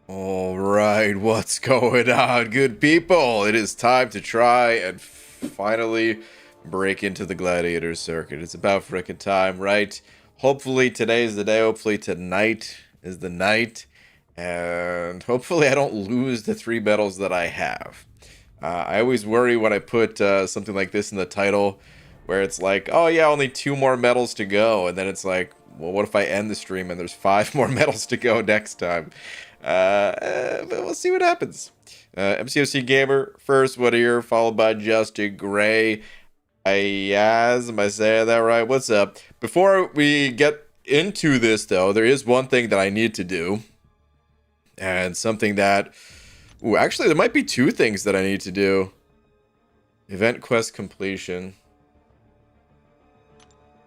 All right, what's going on, good people? It is time to try and finally break into the Gladiator Circuit. It's about frickin' time, right? Hopefully today's the day. Hopefully tonight is the night. And hopefully I don't lose the 3 medals that I have. I always worry when I put something like this in the title, where it's like, oh yeah, only 2 more medals to go. And then it's like, well, what if I end the stream and there's 5 more medals to go next time? But we'll see what happens. MCOC Gamer, first one here, followed by Justin Gray. Ayaz, am I saying that right? What's up? Before we get into this, though, there is one thing that I need to do. And something that... Ooh, actually, there might be 2 things that I need to do. Event quest completion.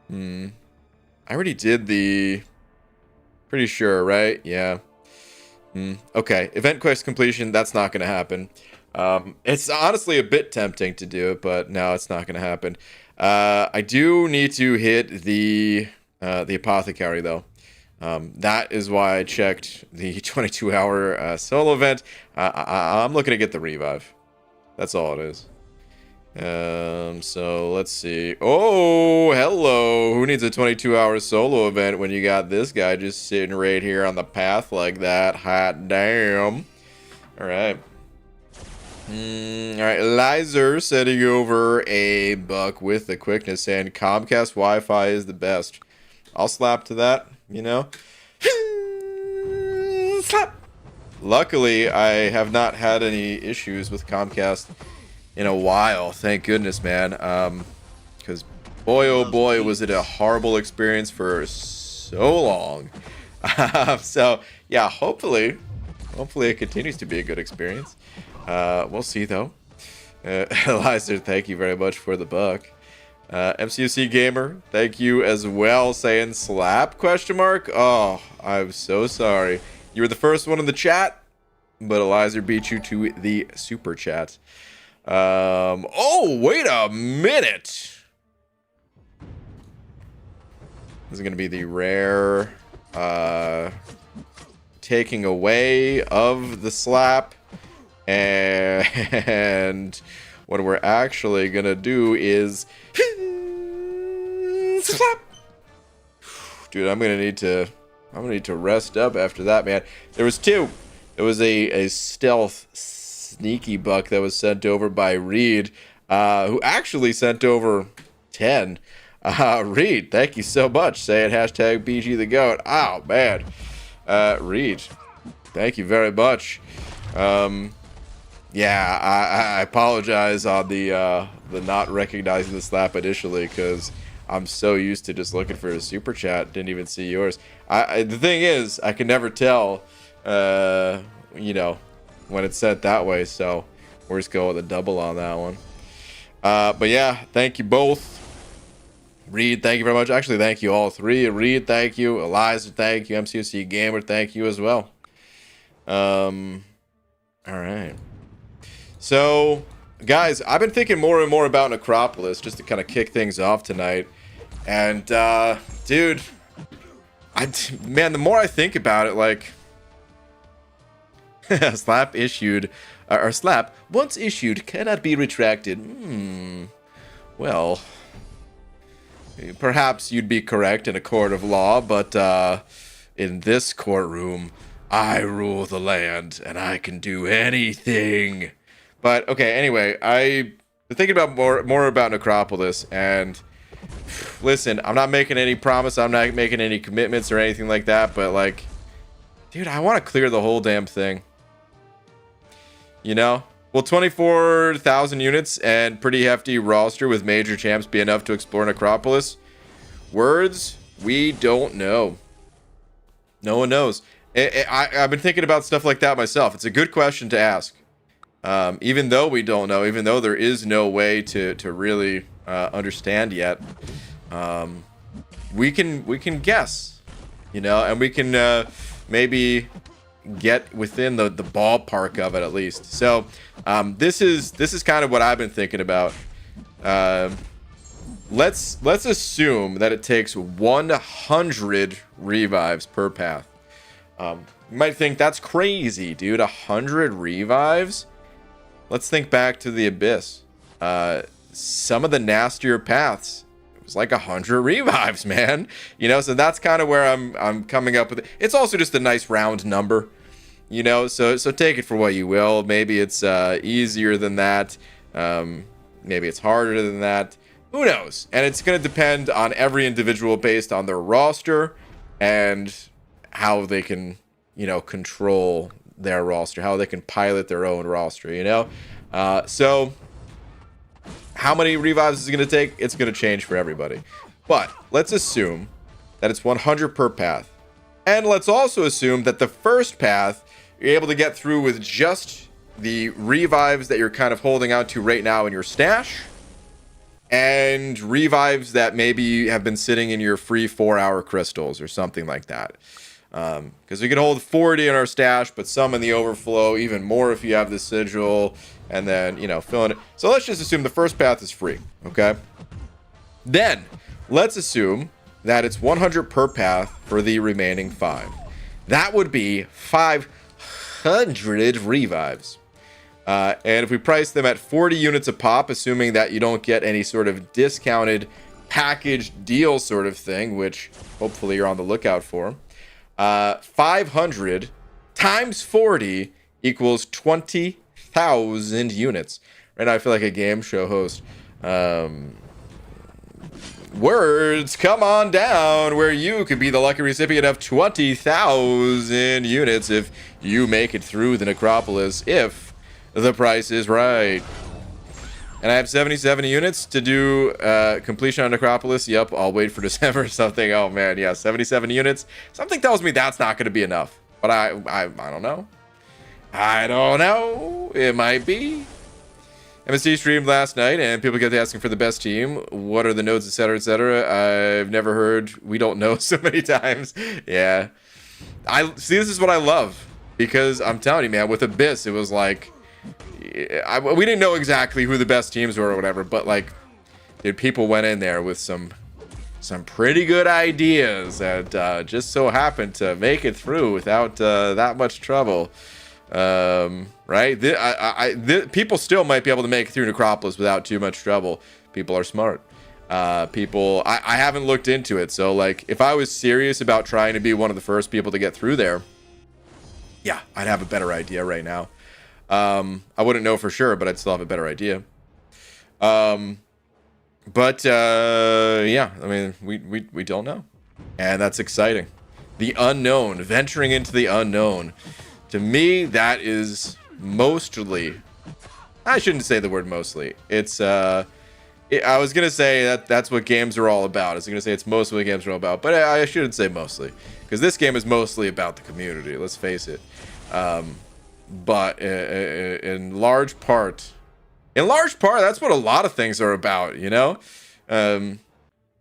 I already did the... Pretty sure, right? Yeah. Okay, event quest completion, that's not going to happen. It's honestly a bit tempting to do it, but no, it's not going to happen. I do need to hit the apothecary, though. That is why I checked the 22-hour solo event. I'm looking to get the revive. That's all it is. So let's see. Oh, hello. Who needs a 22-hour solo event when you got this guy just sitting right here on the path like that? Hot damn. All right. All right. Lizer sending over a buck with the quickness, saying Comcast Wi-Fi is the best. I'll slap to that, you know. Slap. Luckily, I have not had any issues with Comcast in a while, thank goodness, man. Because boy, oh boy, was it a horrible experience for so long. So yeah, hopefully it continues to be a good experience. We'll see though. Eliza, thank you very much for the buck. MCUC Gamer, thank you as well, saying slap question mark. Oh, I'm so sorry. You were the first one in the chat, but Eliza beat you to the super chat. Oh, wait a minute. This is going to be the rare, taking away of the slap. And what we're actually going to do is slap. Dude, I'm going to need to rest up after that, man. There was 2. There was a stealth sneaky buck that was sent over by Reed, who actually sent over 10. Reed, thank you so much. Saying hashtag BG the GOAT. Oh, man. Reed, thank you very much. Yeah, I apologize on the not recognizing the slap initially, because I'm so used to just looking for a super chat. Didn't even see yours. The thing is, I can never tell, you know, when it's set that way, so we're just going with a double on that one. But yeah, thank you both. Reed, thank you very much. Actually, thank you all 3. Reed, thank you. Eliza, thank you. MCC Gamer, thank you as well. All right. So, guys, I've been thinking more and more about Necropolis just to kind of kick things off tonight. And, dude, man, the more I think about it, like, slap issued, or slap once issued cannot be retracted. Well, perhaps you'd be correct in a court of law, but in this courtroom, I rule the land and I can do anything. But okay, anyway, I've been thinking about more about Necropolis, and listen, I'm not making any promise, I'm not making any commitments or anything like that, but like, dude, I want to clear the whole damn thing. You know? Will 24,000 units and pretty hefty roster with major champs be enough to explore Necropolis? Words, we don't know. No one knows. I've been thinking about stuff like that myself. It's a good question to ask. Even though we don't know, even though there is no way to really understand yet, we can guess, you know, and we can maybe get within the ballpark of it at least. So this is kind of what I've been thinking about. Let's assume that it takes 100 revives per path. You might think that's crazy, dude. 100 revives? Let's think back to the Abyss. Some of the nastier paths, it was like 100 revives, man. You know, so that's kind of where I'm coming up with it. It's also just a nice round number, you know, so take it for what you will. Maybe it's easier than that. Maybe it's harder than that. Who knows? And it's going to depend on every individual based on their roster and how they can, you know, control their roster, how they can pilot their own roster, you know? So how many revives is it going to take? It's going to change for everybody. But let's assume that it's 100 per path. And let's also assume that the first path you're able to get through with just the revives that you're kind of holding on to right now in your stash, and revives that maybe have been sitting in your free 4-hour crystals or something like that. Because we can hold 40 in our stash, but some in the overflow, even more if you have the sigil, and then, you know, filling it. So let's just assume the first path is free, okay? Then, let's assume that it's 100 per path for the remaining 5. That would be 500 revives. And if we price them at 40 units a pop, assuming that you don't get any sort of discounted package deal sort of thing, which hopefully you're on the lookout for, 500 times 40 equals 20,000 units. Right now I feel like a game show host. Words, come on down, where you could be the lucky recipient of 20,000 units if you make it through the Necropolis, if the price is right. And I have 77 units to do completion on Necropolis. Yep, I'll wait for December or something. Oh man, yeah, 77 units. Something tells me that's not going to be enough. But I don't know. I don't know. It might be. MSD streamed last night, and people kept asking for the best team. What are the nodes, etc., etc. I've never heard "we don't know" so many times. Yeah, I see. This is what I love, because I'm telling you, man. With Abyss, it was like we didn't know exactly who the best teams were or whatever, but like, dude, people went in there with some pretty good ideas that just so happened to make it through without that much trouble. Right? People still might be able to make it through Necropolis without too much trouble. People are smart. I haven't looked into it, so like, if I was serious about trying to be one of the first people to get through there, yeah, I'd have a better idea right now. I wouldn't know for sure, but I'd still have a better idea. Yeah, I mean, we don't know, and that's exciting. The unknown, venturing into the unknown. To me, that is mostly, I shouldn't say the word mostly. It's, I was going to say that's what games are all about. I was going to say it's mostly what games are all about, but I shouldn't say mostly, because this game is mostly about the community, let's face it. But in large part, that's what a lot of things are about, you know? You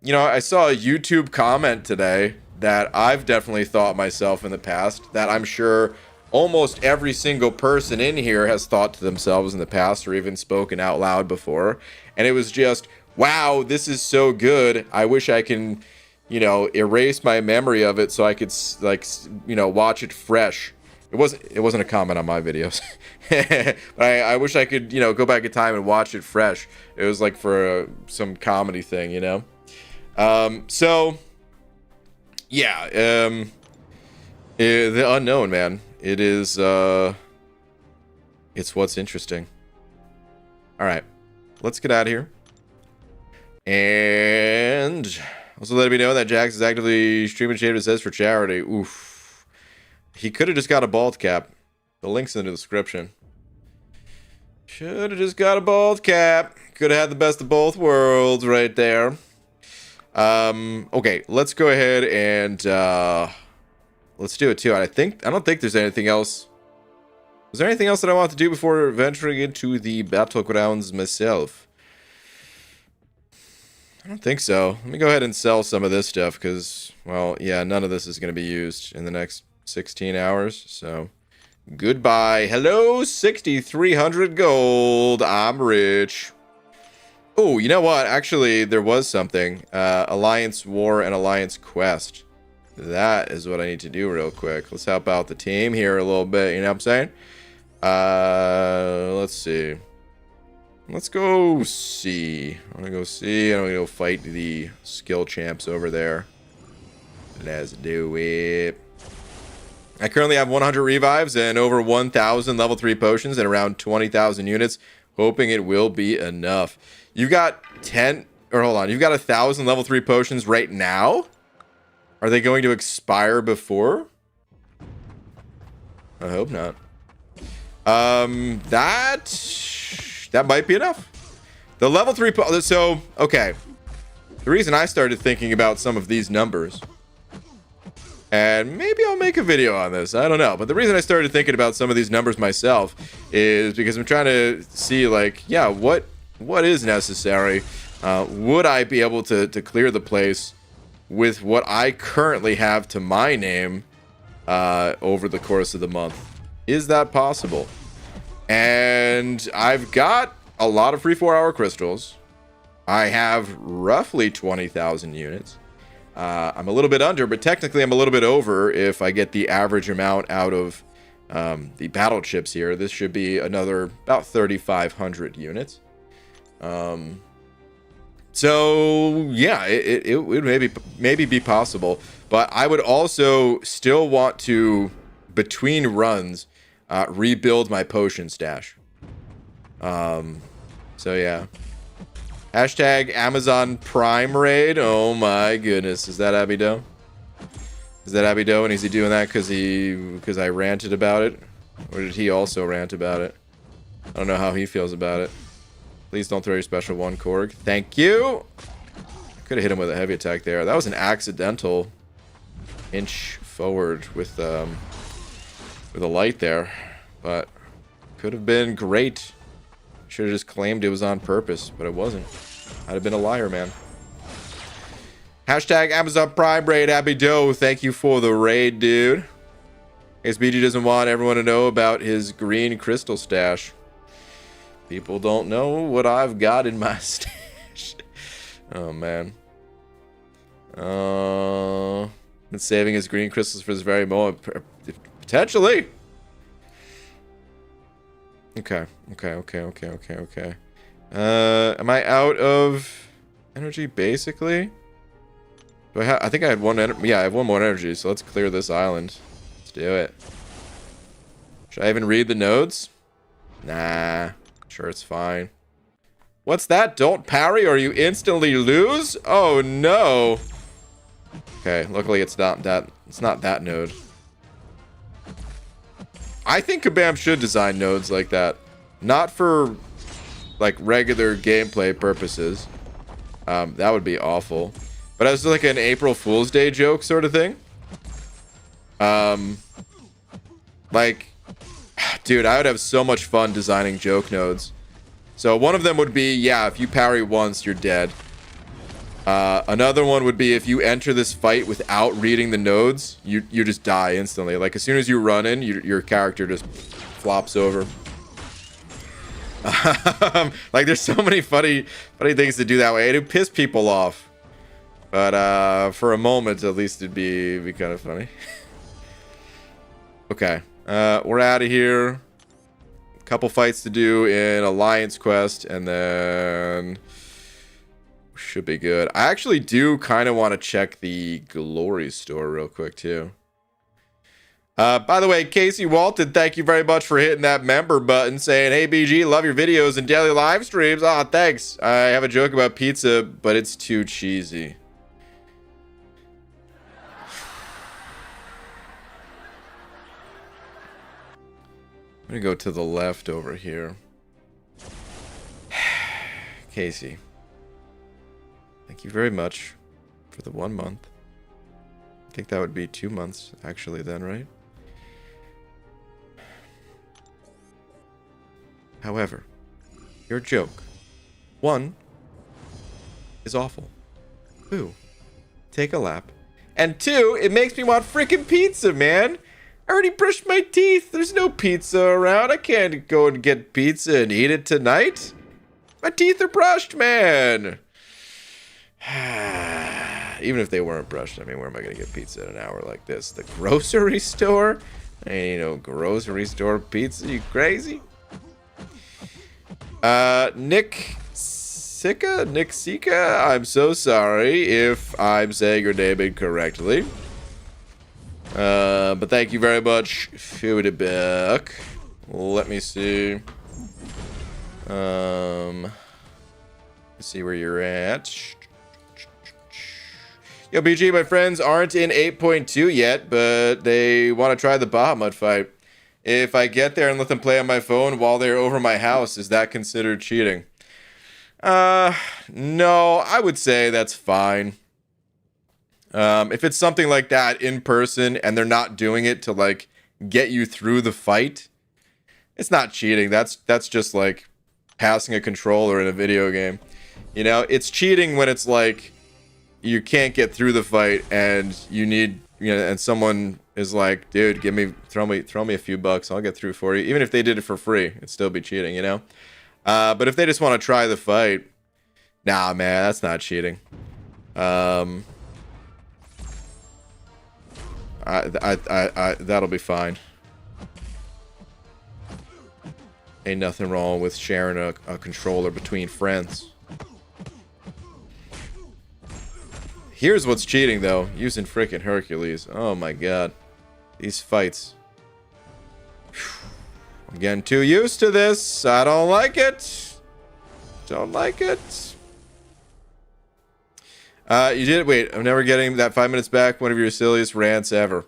know, I saw a YouTube comment today that I've definitely thought myself in the past, that I'm sure almost every single person in here has thought to themselves in the past, or even spoken out loud before. And it was just, wow, this is so good. I wish I can, you know, erase my memory of it so I could, like, you know, watch it fresh. It wasn't a comment on my videos. But I wish I could, you know, go back in time and watch it fresh. It was like for some comedy thing, you know? So, yeah, the unknown, man. It is, it's what's interesting. All right, let's get out of here. And also let me know that Jax is actively streaming Shade It Says for charity. Oof. He could have just got a bald cap. The link's in the description. Should have just got a bald cap. Could have had the best of both worlds right there. Okay, let's go ahead and, let's do it too. I don't think there's anything else. Was there anything else that I want to do before venturing into the Battlegrounds myself? I don't think so. Let me go ahead and sell some of this stuff because, well, yeah, none of this is going to be used in the next 16 hours. So, goodbye. Hello, 6,300 gold. I'm rich. Oh, you know what? Actually, there was something. Alliance War and Alliance Quest. That is what I need to do real quick. Let's help out the team here a little bit, you know what I'm saying? Let's see. Let's go see. I'm gonna go see, and I'm gonna go fight the skill champs over there. Let's do it. I currently have 100 revives and over 1,000 level 3 potions and around 20,000 units. Hoping it will be enough. You got 10, or hold on, you've got 1,000 level 3 potions right now? Are they going to expire before? I hope not. That might be enough. The level 3, so, okay. The reason I started thinking about some of these numbers, and maybe I'll make a video on this, I don't know. But the reason I started thinking about some of these numbers myself is because I'm trying to see, like, yeah, what is necessary? Would I be able to clear the place with what I currently have to my name over the course of the month? Is that possible? And I've got a lot of free 4-hour crystals. I have roughly 20,000 units. I'm a little bit under, but technically I'm a little bit over if I get the average amount out of the battle chips here. This should be another about 3,500 units. So yeah, it would maybe be possible, but I would also still want to, between runs, rebuild my potion stash. So yeah. Hashtag Amazon Prime raid. Oh my goodness. Is that Abido? Is that Abido? And is he doing that because I ranted about it? Or did he also rant about it? I don't know how he feels about it. Please don't throw your special one, Korg. Thank you. I could have hit him with a heavy attack there. That was an accidental inch forward with a light there, but could have been great. Should have just claimed it was on purpose, but it wasn't. I'd have been a liar, man. Hashtag Amazon Prime raid, Abby Doe. Thank you for the raid, dude. I guess BG doesn't want everyone to know about his green crystal stash. People don't know what I've got in my stash. Oh, man. Been saving his green crystals for this very moment. Potentially. Okay. Am I out of energy, basically? Do I think I had one yeah, I have one more energy, so let's clear this island. Let's do it. Should I even read the nodes? Nah. Sure, it's fine. What's that? Don't parry or you instantly lose? Oh, no. Okay, luckily it's not that node. I think Kabam should design nodes like that. Not for, like, regular gameplay purposes. That would be awful. But as like an April Fool's Day joke sort of thing. Like, dude, I would have so much fun designing joke nodes. So one of them would be, yeah, if you parry once, you're dead. Another one would be if you enter this fight without reading the nodes, you just die instantly. Like, as soon as you run in, your character just flops over. Like, there's so many funny things to do that way. It'd piss people off. But for a moment, at least, it'd be kind of funny. Okay. We're out of here. A couple fights to do in Alliance Quest, and then should be good. I actually do kind of want to check the Glory store real quick, too. By the way, Casey Walton, thank you very much for hitting that member button, saying, hey, BG, love your videos and daily live streams. Ah, thanks. I have a joke about pizza, but it's too cheesy. I'm gonna go to the left over here. Casey, thank you very much for the 1 month. I think that would be 2 months, actually, then, right? However, your joke, 1, is awful. 2, take a lap. And 2, it makes me want freaking pizza, man. I already brushed my teeth. There's no pizza around. I can't go and get pizza and eat it tonight. My teeth are brushed, man. even if they weren't brushed, I mean, where am I going to get pizza in an hour like this? The grocery store? Ain't no grocery store pizza, you crazy? Nick Sika, I'm so sorry if I'm saying your name incorrectly. But thank you very much for the back. Let me see. Let's see where you're at. Yo, BG, my friends aren't in 8.2 yet, but they want to try the Bahamut fight. If I get there and let them play on my phone while they're over my house, is that considered cheating? No, I would say that's fine. If it's something like that in person and they're not doing it to like get you through the fight, it's not cheating. That's just like passing a controller in a video game. You know, it's cheating when it's like you can't get through the fight and you need, you know, and someone is like, dude, throw me a few bucks, I'll get through for you. Even if they did it for free, it'd still be cheating, you know? But if they just want to try the fight, nah, man, that's not cheating. That'll be fine. Ain't nothing wrong with sharing a controller between friends. Here's what's cheating, though. Using frickin' Hercules. Oh, my God. These fights. I'm getting too used to this. I don't like it. Don't like it. You did? Wait, I'm never getting that 5 minutes back. One of your silliest rants ever.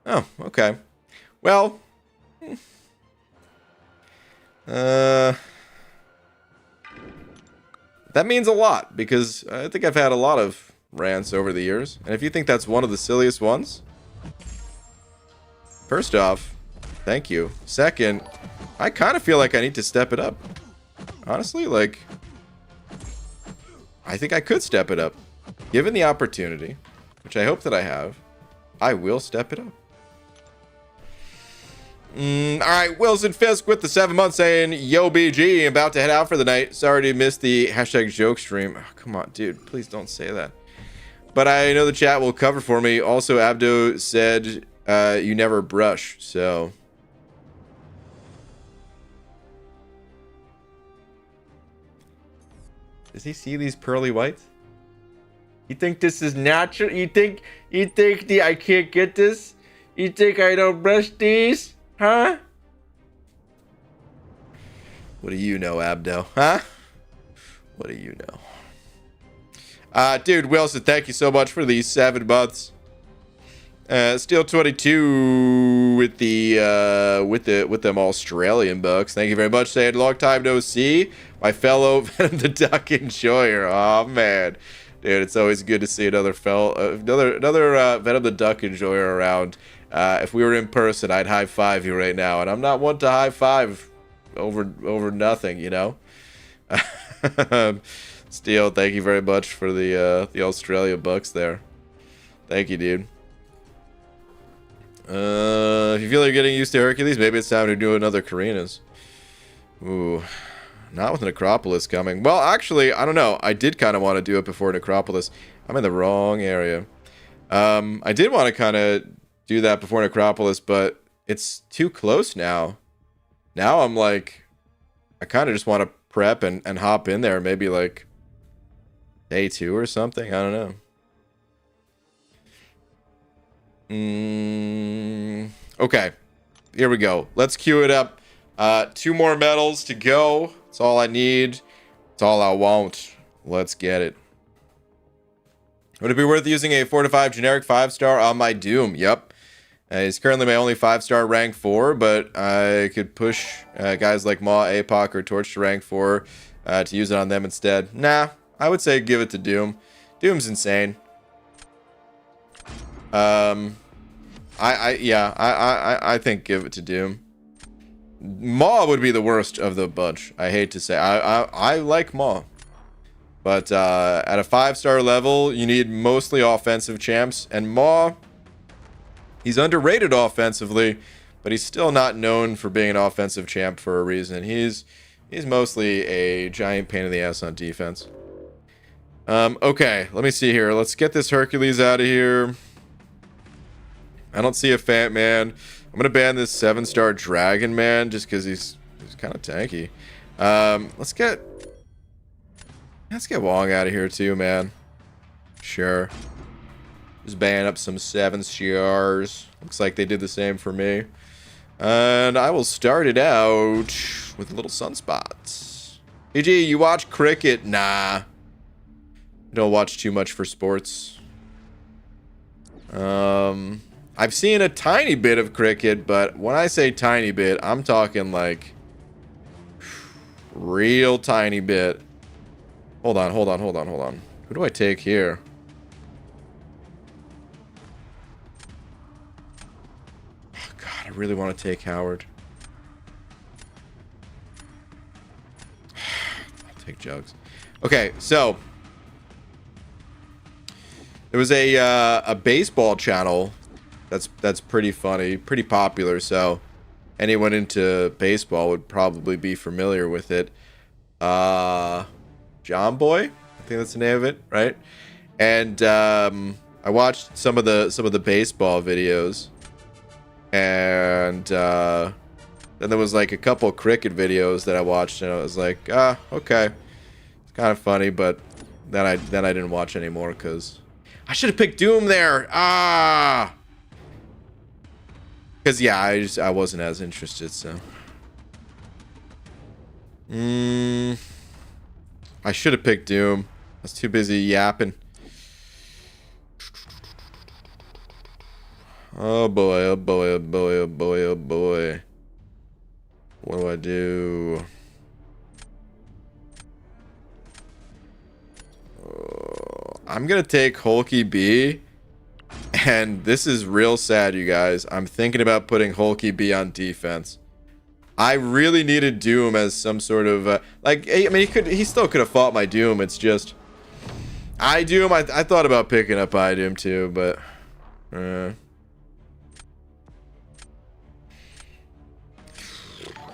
Oh, okay. Well. That means a lot, because I think I've had a lot of rants over the years. And if you think that's one of the silliest ones, first off, thank you. Second, I kind of feel like I need to step it up. Honestly, like, I think I could step it up. Given the opportunity, which I hope that I have, I will step it up. Alright, Wilson Fisk with the 7 months saying, yo, BG, about to head out for the night. Sorry to miss the hashtag joke stream. Oh, come on, dude, please don't say that. But I know the chat will cover for me. Also, Abdo said, you never brush, so... Does he see these pearly whites? You think this is natural? You think I can't get this? You think I don't brush these? Huh? What do you know, Abdo? Huh? What do you know? Dude, Wilson, thank you so much for these 7 months. Steel 22 with them Australian bucks. Thank you very much. Saying long time no see, my fellow Venom the Duck enjoyer. Oh man, dude, it's always good to see another Venom the Duck enjoyer around. If we were in person, I'd high five you right now, and I'm not one to high five over nothing, you know. Steel, thank you very much for the Australia bucks there. Thank you, dude. If you feel like you're getting used to Hercules, maybe it's time to do another Karina's. Ooh, not with Necropolis coming. Well, actually, I don't know. I did kind of want to do it before Necropolis. I'm in the wrong area. I did want to kind of do that before Necropolis, but it's too close now. Now I'm like, I kind of just want to prep and hop in there, maybe like day 2 or something. I don't know. Okay, here we go. Let's queue it up. 2 more medals to go. That's all I need. That's all I want. Let's get it. Would it be worth using a 4 to 5 generic 5-star on my Doom? Yep. He's currently my only 5-star rank 4, but I could push guys like Maw, APOC, or Torch to rank 4 to use it on them instead. Nah, I would say give it to Doom. Doom's insane. I think give it to Doom. Maw would be the worst of the bunch. I hate to say. I like Maw. But at a 5-star level, you need mostly offensive champs. And Maw, he's underrated offensively, but he's still not known for being an offensive champ for a reason. He's mostly a giant pain in the ass on defense. Okay, let me see here. Let's get this Hercules out of here. I don't see a Fat Man. I'm gonna ban this 7-star Dragon Man just because he's kind of tanky. Let's get Wong out of here too, man. Sure. Just ban up some 7 stars. Looks like they did the same for me. And I will start it out with little sunspots. PG, you watch cricket? Nah. I don't watch too much for sports. I've seen a tiny bit of cricket, but when I say tiny bit, I'm talking like real tiny bit. Hold on. Who do I take here? Oh, God, I really want to take Howard. I'll take Jugs. Okay, so there was a baseball channel that's pretty funny, pretty popular, so anyone into baseball would probably be familiar with it. John Boy, I think that's the name of it, right? And I watched some of the baseball videos, and then there was like a couple cricket videos that I watched, and I was like, okay, it's kind of funny, but then I didn't watch anymore because I should have picked Doom there. Because yeah, I wasn't as interested, so. I should have picked Doom. I was too busy yapping. Oh boy, oh boy, oh boy, oh boy, oh boy. What do I do? I'm gonna take Hulky B. And this is real sad, you guys. I'm thinking about putting Hulky B on defense. I really needed Doom as some sort of like. I mean, he still could have fought my Doom. It's just Doom. I thought about picking up Doom too, but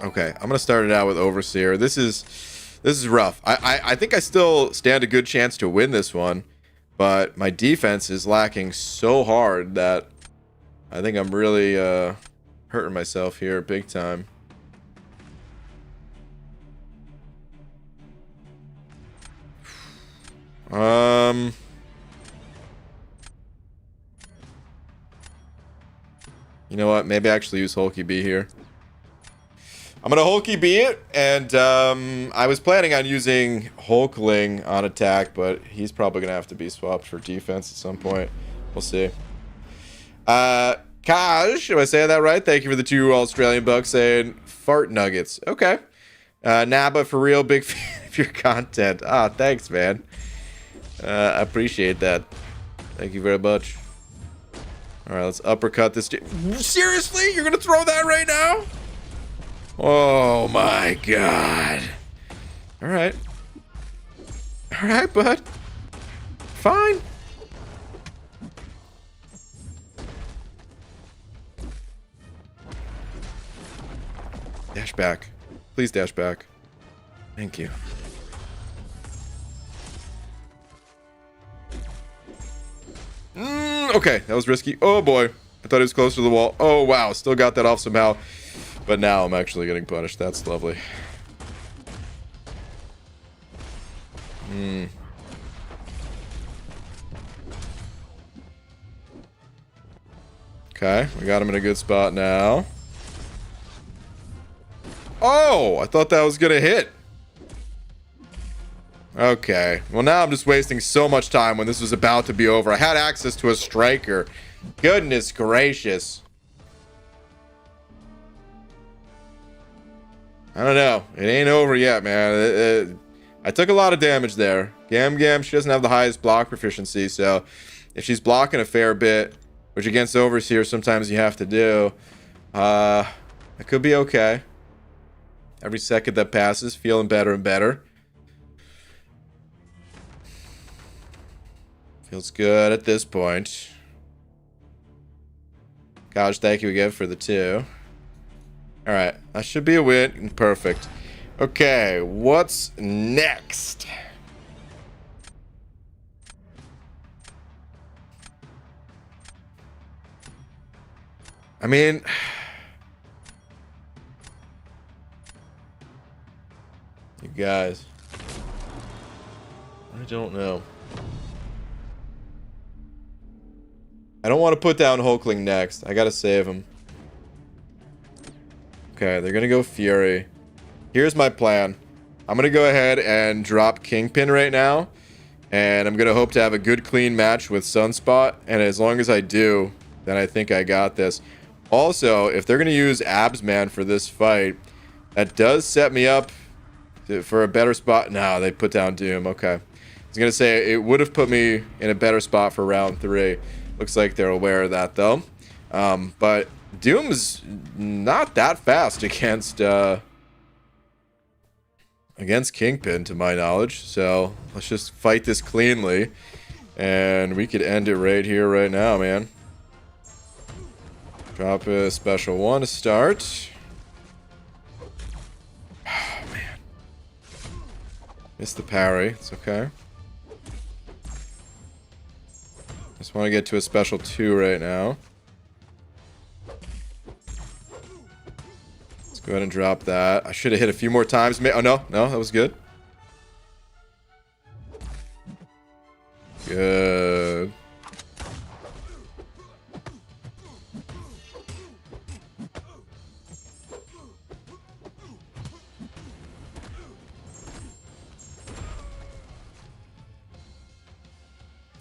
okay. I'm gonna start it out with Overseer. This is rough. I think I still stand a good chance to win this one. But my defense is lacking so hard that I think I'm really hurting myself here big time. You know what? Maybe I actually use Hulky B here. I'm gonna Hulky B it, and I was planning on using Hulkling on attack, but he's probably gonna have to be swapped for defense at some point. We'll see. Kaj, am I saying that right? Thank you for the 2 Australian bucks saying fart nuggets. Okay. Naba, for real, big fan of your content. Thanks, man. I appreciate that. Thank you very much. All right, let's uppercut this. Seriously? You're gonna throw that right now? Oh my God. All right, bud. Fine. Dash back. Please dash back. Thank you. Okay, that was risky. Oh boy. I thought he was close to the wall. Oh wow, still got that off somehow. But now I'm actually getting punished. That's lovely. Okay, we got him in a good spot now. Oh, I thought that was gonna hit. Okay, well now I'm just wasting so much time when this was about to be over. I had access to a striker. Goodness gracious. I don't know. It ain't over yet, man. I took a lot of damage there. Gam, she doesn't have the highest block proficiency, so if she's blocking a fair bit, which against Overseer sometimes you have to do, it could be okay. Every second that passes, feeling better and better. Feels good at this point. Gosh, thank you again for the 2. Alright, that should be a win. Perfect. Okay, what's next? I mean, you guys, I don't know. I don't want to put down Hulkling next. I gotta save him. Okay, they're gonna go Fury. Here's my plan. I'm gonna go ahead and drop Kingpin right now. And I'm gonna hope to have a good clean match with Sunspot. And as long as I do, then I think I got this. Also, if they're gonna use Absman for this fight, that does set me up for a better spot. No, they put down Doom. Okay. I was gonna say it would have put me in a better spot for round 3. Looks like they're aware of that though. But Doom's not that fast against Kingpin, to my knowledge. So let's just fight this cleanly, and we could end it right here, right now, man. Drop a special 1 to start. Oh, man. Missed the parry. It's okay. Just want to get to a special 2 right now. Let's go ahead and drop that. I should have hit a few more times. Oh, no. No, that was good. Good.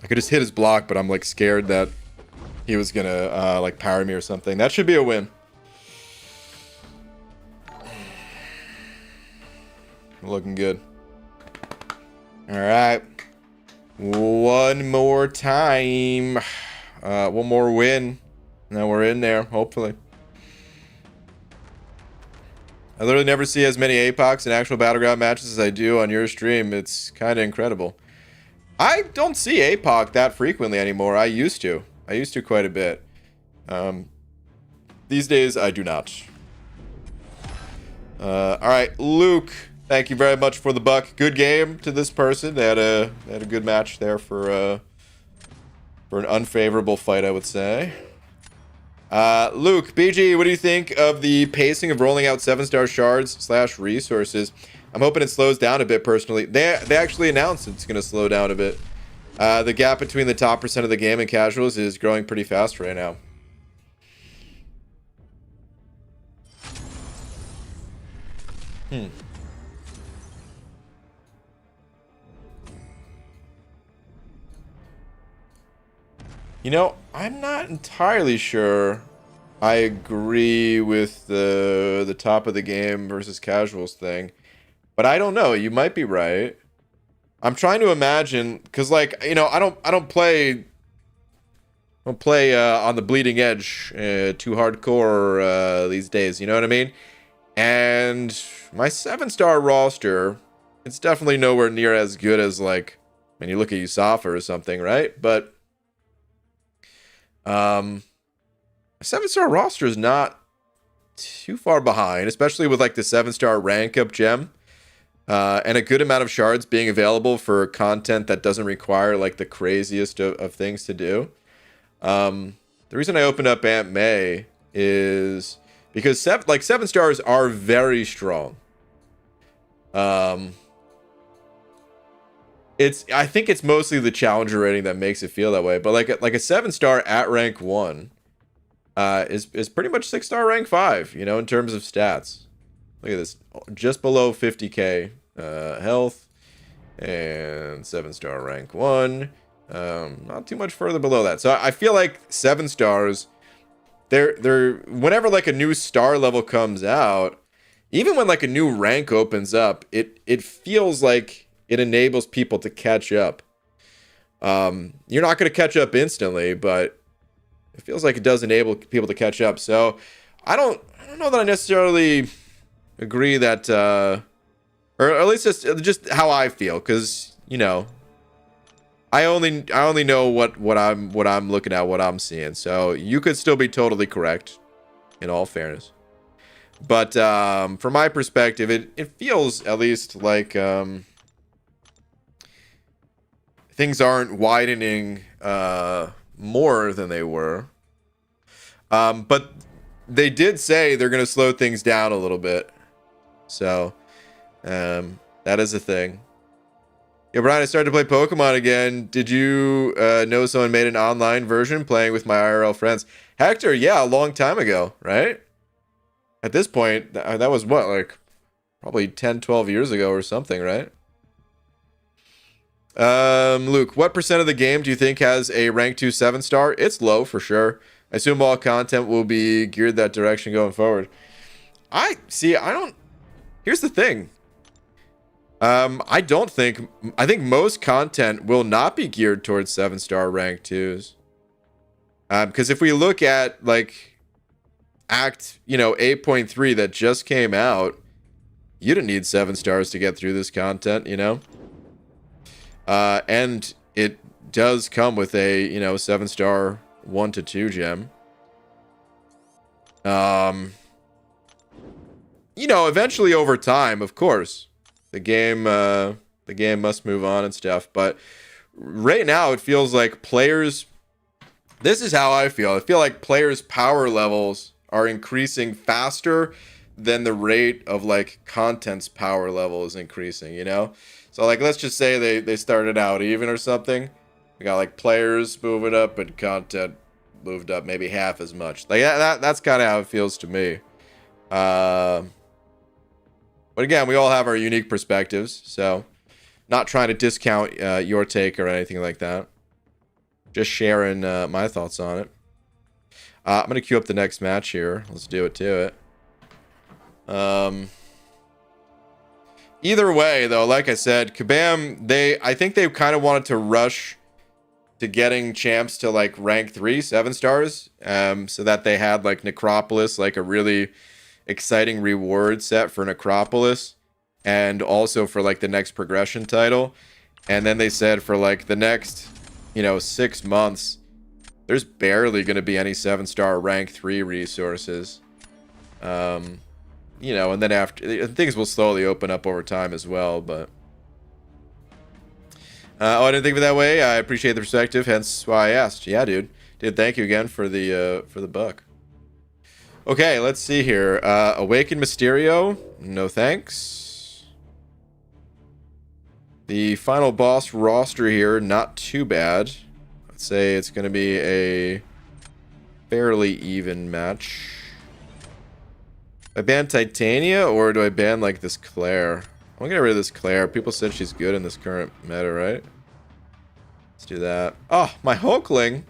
I could just hit his block, but I'm like scared that he was gonna like power me or something. That should be a win. Looking good. All right, one more time, one more win. Now we're in there, hopefully. I literally never see as many APOCs in actual Battleground matches as I do on your stream. It's kind of incredible. I don't see APOC that frequently anymore. I used to quite a bit. These days, I do not. All right, Luke. Thank you very much for the buck. Good game to this person. They had a good match there for an unfavorable fight, I would say. Luke, BG, what do you think of the pacing of rolling out 7-star shards / resources? I'm hoping it slows down a bit personally. They actually announced it's going to slow down a bit. The gap between the top % of the game and casuals is growing pretty fast right now. You know, I'm not entirely sure I agree with the top of the game versus casuals thing. But I don't know. You might be right. I'm trying to imagine, because like, you know, I don't play on the bleeding edge too hardcore these days. You know what I mean? And my 7-star roster, it's definitely nowhere near as good as like when you look at Yusafa or something, right? But 7-star roster is not too far behind, especially with like the 7-star rank up gem. And a good amount of shards being available for content that doesn't require like the craziest of things to do. The reason I opened up Aunt May is because 7 stars are very strong. I think it's mostly the challenger rating that makes it feel that way. But like a 7-star at rank 1 is pretty much 6-star rank 5, you know, in terms of stats. Look at this, just below 50k health, and 7-star rank 1. Not too much further below that. So I feel like 7 stars, they're whenever like a new star level comes out, even when like a new rank opens up, it feels like it enables people to catch up. You're not going to catch up instantly, but it feels like it does enable people to catch up. So I don't know that I necessarily agree that, or at least just how I feel, because you know, I only know what I'm looking at, what I'm seeing. So you could still be totally correct, in all fairness. But from my perspective, it feels at least like things aren't widening more than they were. But they did say they're going to slow things down a little bit. So, that is a thing. Yeah, Brian, I started to play Pokemon again. Did you know someone made an online version playing with my IRL friends? Hector, yeah, a long time ago, right? At this point, that was what, like, probably 10, 12 years ago or something, right? Luke, what % of the game do you think has a rank 2 7-star? It's low for sure. I assume all content will be geared that direction going forward. I don't... Here's the thing. I think most content will not be geared towards 7-star rank 2s. Because if we look at, like, Act, 8.3 that just came out, you didn't need 7 stars to get through this content, and it does come with a, 7-star 1 to 2 gem. Eventually over time, of course, the game must move on and stuff. But right now, it feels like players. This is how I feel. I feel like players' power levels are increasing faster than the rate of like content's power level is increasing. So like let's just say they started out even or something. We got like players moving up and content moved up maybe half as much. Like that's kind of how it feels to me. But again, we all have our unique perspectives, so not trying to discount your take or anything like that. Just sharing my thoughts on it. I'm going to queue up the next match here. Let's do it to it. Either way, though, like I said, Kabam, I think they kind of wanted to rush to getting champs to like rank 3, 7 stars, so that they had like Necropolis, like a really exciting reward set for Necropolis, and also for like the next progression title. And then they said for like the next 6 months there's barely going to be any 7-star rank 3 resources. And then after, things will slowly open up over time as well. But I didn't think of it that way. I appreciate the perspective, hence why I asked. Yeah, dude, thank you again for the buck. Okay, let's see here. Awakened Mysterio, no thanks. The final boss roster here, not too bad. Let's say it's going to be a fairly even match. Do I ban Titania, or do I ban, like, this Claire? I'm going to get rid of this Claire. People said she's good in this current meta, right? Let's do that. Oh, my Hulkling!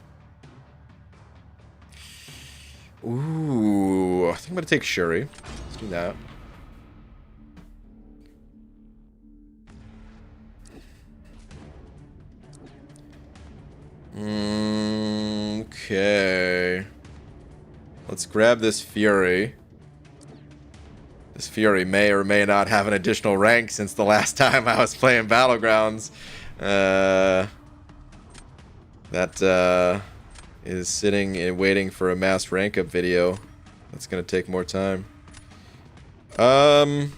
Ooh, I think I'm going to take Shuri. Let's do that. Okay. Let's grab this Fury. This Fury may or may not have an additional rank since the last time I was playing Battlegrounds. That is sitting and waiting for a mass rank up video. That's gonna take more time. I'm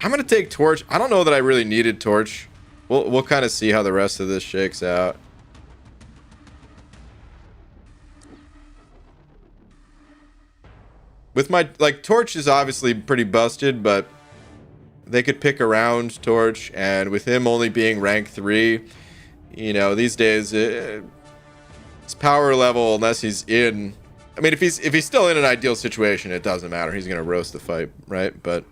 gonna take Torch. I don't know that I really needed Torch. We'll kind of see how the rest of this shakes out. With my, like, Torch is obviously pretty busted, but they could pick around Torch, and with him only being rank 3, these days, his power level, unless he's in... I mean, if he's still in an ideal situation, it doesn't matter. He's gonna roast the fight, right? But...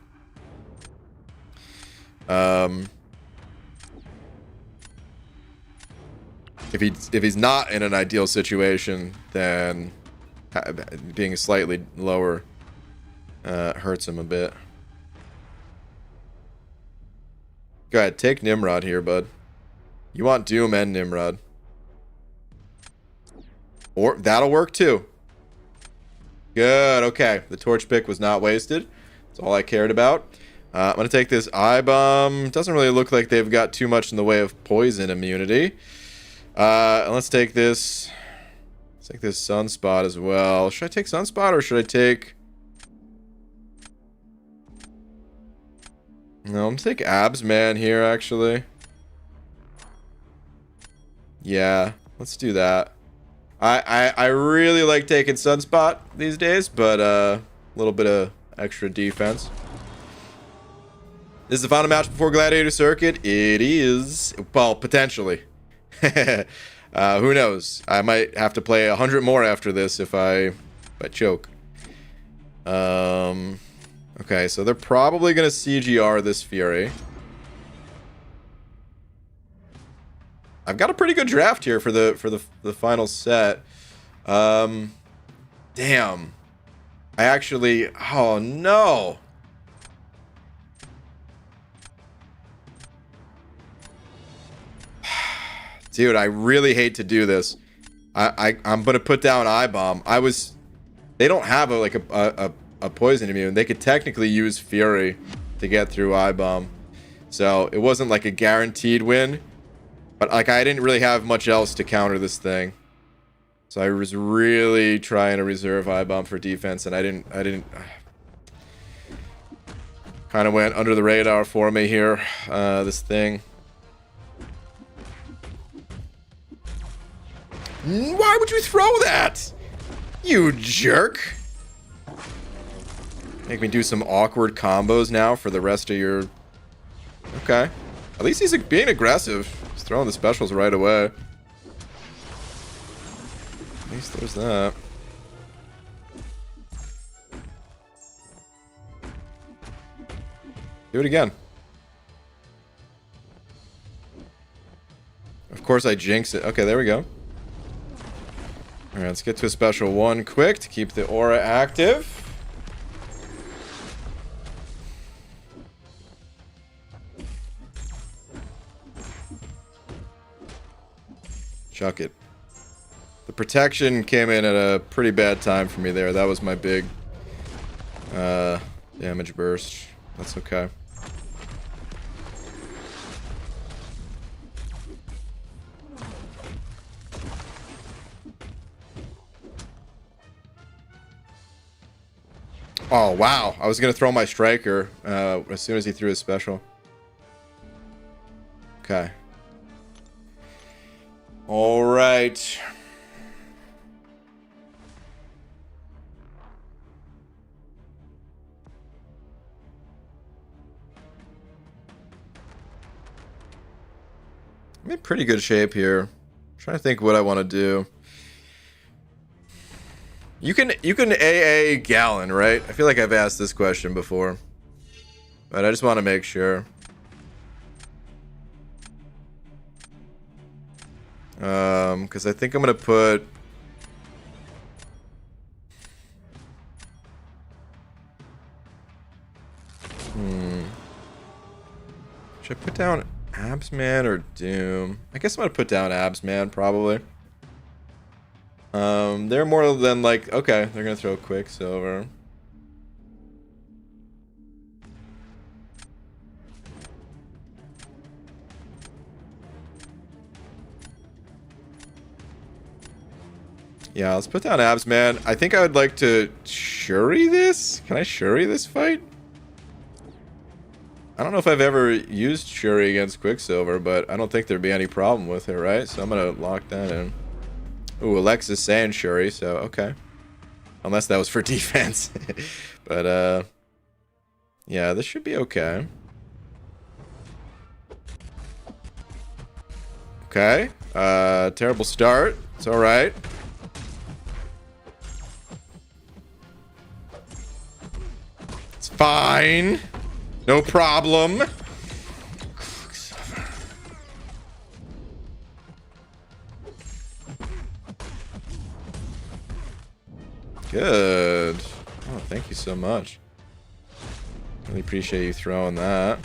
if he's not in an ideal situation, then being slightly lower hurts him a bit. Go ahead, take Nimrod here, bud. You want Doom and Nimrod. Or that'll work too. Good, okay. The Torch pick was not wasted. That's all I cared about. I'm gonna take this Eye Bomb. Doesn't really look like they've got too much in the way of poison immunity. Let's take this. Let's take this Sunspot as well. Should I take Sunspot or should I take... No, I'm gonna take Abs Man here, actually. Yeah, let's do that. I really like taking Sunspot these days, but a little bit of extra defense. This is the final match before Gladiator Circuit. It is, well, potentially. Who knows? I might have to play 100 more after this if I choke. Okay, so they're probably gonna CGR this Fury. I've got a pretty good draft here for the final set. Damn. I actually, oh no. Dude, I really hate to do this. I'm gonna put down I-Bomb. They don't have a poison immune. They could technically use Fury to get through I-Bomb. So it wasn't like a guaranteed win. But like I didn't really have much else to counter this thing. So I was really trying to reserve I-Bomb for defense, and I didn't kind of went under the radar for me here. This thing. Why would you throw that? You jerk. Make me do some awkward combos now for the rest of your... Okay. At least he's being aggressive. He's throwing the specials right away. At least there's that. Do it again. Of course I jinx it. Okay, there we go. Alright, let's get to a special one quick to keep the aura active. Chuck it. The protection came in at a pretty bad time for me there. That was my big damage burst. That's okay. Oh, wow. I was going to throw my striker as soon as he threw his special. Okay. All right. I'm in pretty good shape here. I'm trying to think what I want to do. You can AA Gallon, right? I feel like I've asked this question before, but I just want to make sure. Because I think I'm gonna put. Should I put down Absman or Doom? I guess I'm gonna put down Absman probably. They're more than like, okay, they're gonna throw Quicksilver. Yeah, let's put down Absman. I think I would like to Shuri this. Can I Shuri this fight? I don't know if I've ever used Shuri against Quicksilver, but I don't think there'd be any problem with it, right? So I'm gonna lock that in. Ooh, Alexis saying Shuri, so okay. Unless that was for defense. But, yeah, this should be okay. Okay. Terrible start. It's alright. It's fine. No problem. Good. Oh, thank you so much. Really appreciate you throwing that.